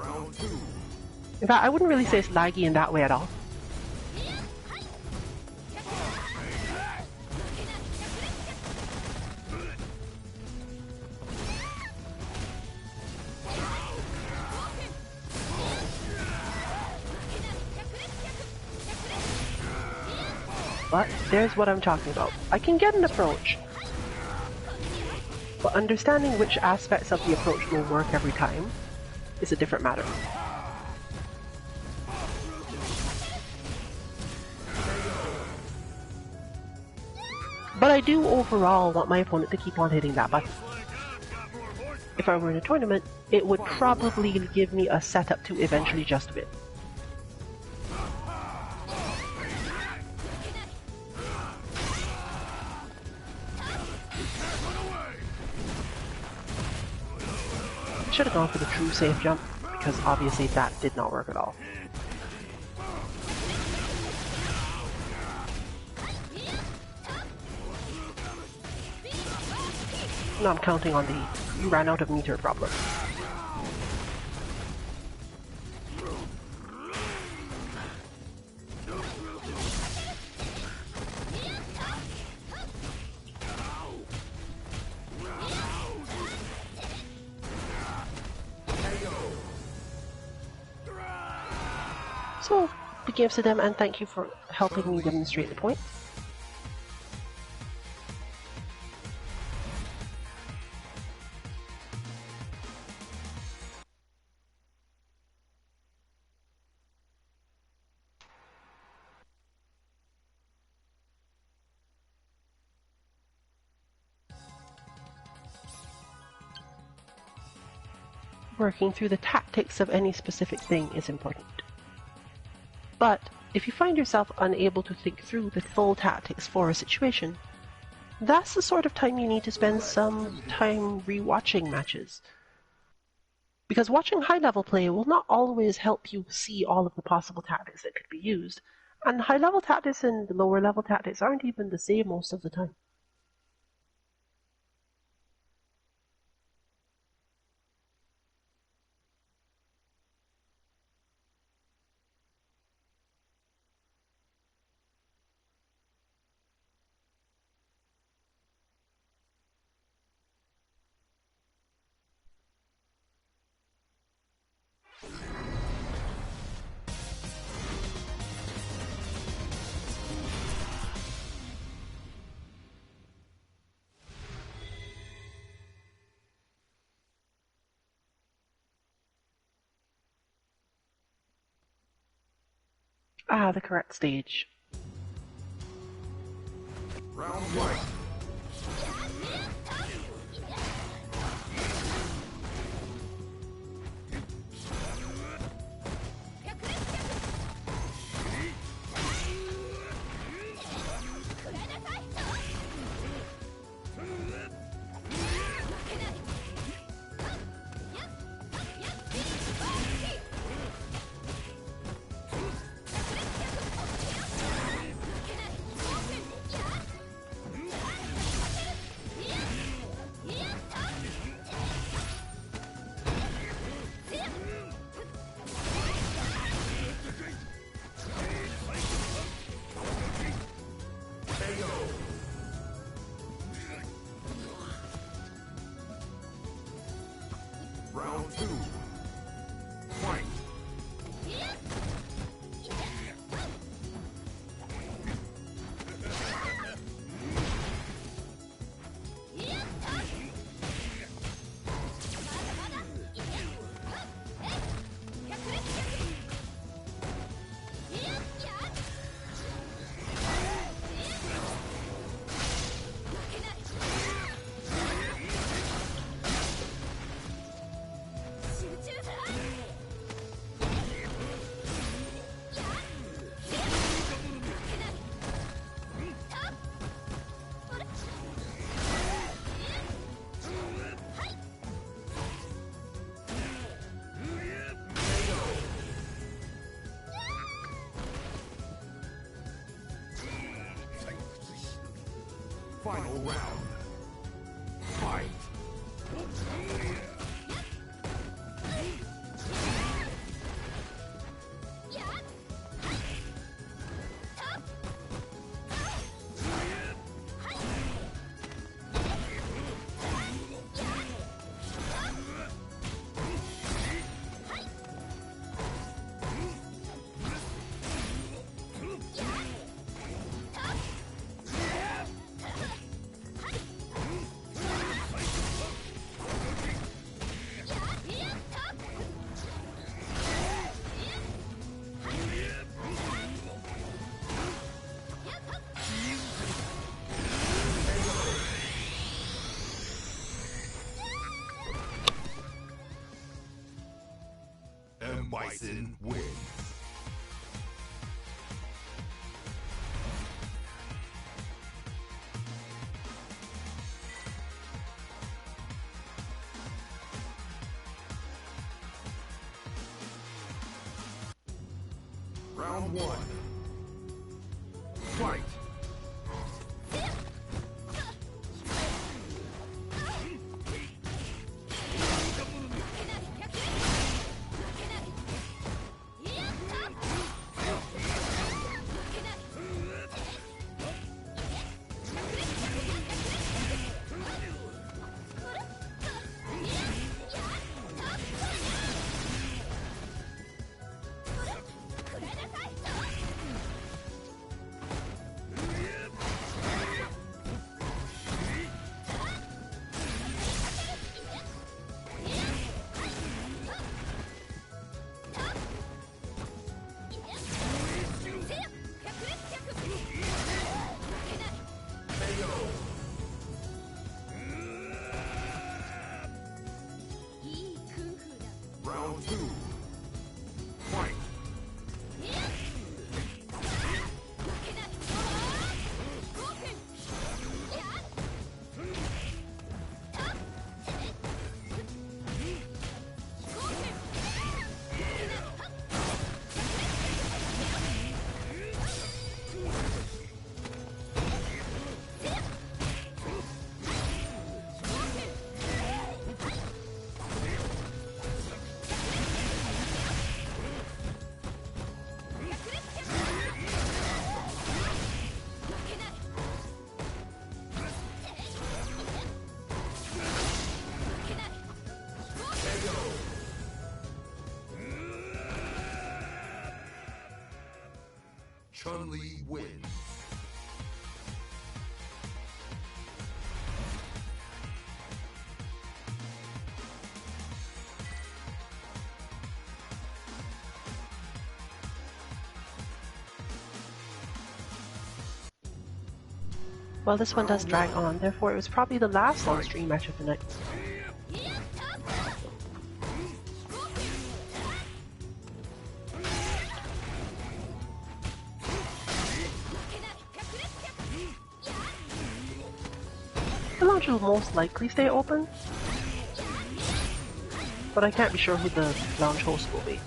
In fact, I wouldn't really say it's laggy in that way at all. But there's what I'm talking about. I can get an approach, but understanding which aspects of the approach will work every time is a different matter. But I do overall want my opponent to keep on hitting that button. If I were in a tournament, it would probably give me a setup to eventually just win. Should have gone for the true safe jump, because obviously that did not work at all. Now I'm counting on the you ran out of meter problem. So, big gifts to them, and thank you for helping me demonstrate the point. Working through the tactics of any specific thing is important. But if you find yourself unable to think through the full tactics for a situation, that's the sort of time you need to spend some time rewatching matches. Because watching high-level play will not always help you see all of the possible tactics that could be used, and high-level tactics and lower-level tactics aren't even the same most of the time. Ah, the correct stage. Round one. Final round. Fight. Bison wins. Round one. Fight. Round two. Fight. Chun-Li wins. Well, this one does drag on, therefore it was probably the last on-stream match of the night. The lounge will most likely stay open, but I can't be sure who the lounge host will be.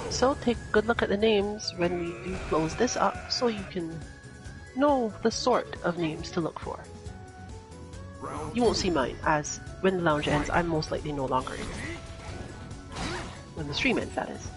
So take a good look at the names when we do close this up so you can know the sort of names to look for. You won't see mine, as when the lounge ends, I'm most likely no longer in. When the stream ends, that is.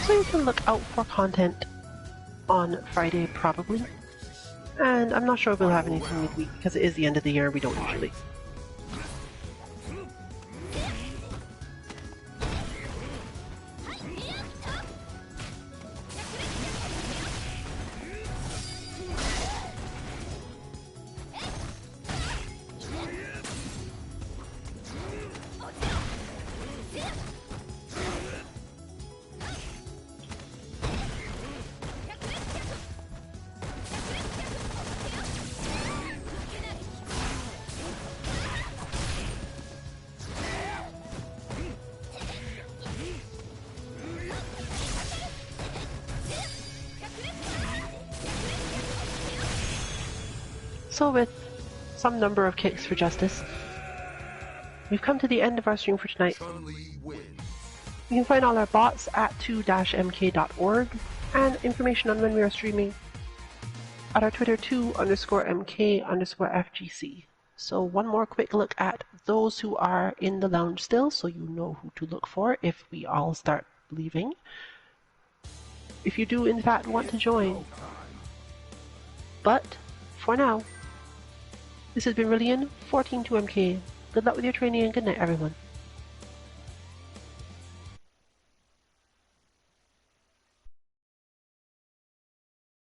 So you can look out for content on Friday probably. And I'm not sure if we'll have anything midweek because it is the end of the year and we don't usually. So with some number of kicks for justice, we've come to the end of our stream for tonight. Chun-Li wins. You can find all our bots at 2-mk.org and information on when we are streaming at our Twitter 2_mk_FGC. So one more quick look at those who are in the lounge still, so you know who to look for if we all start leaving. If you do in fact want to join. But for now, this has been Rillian, 142MK. Good luck with your training and good night everyone.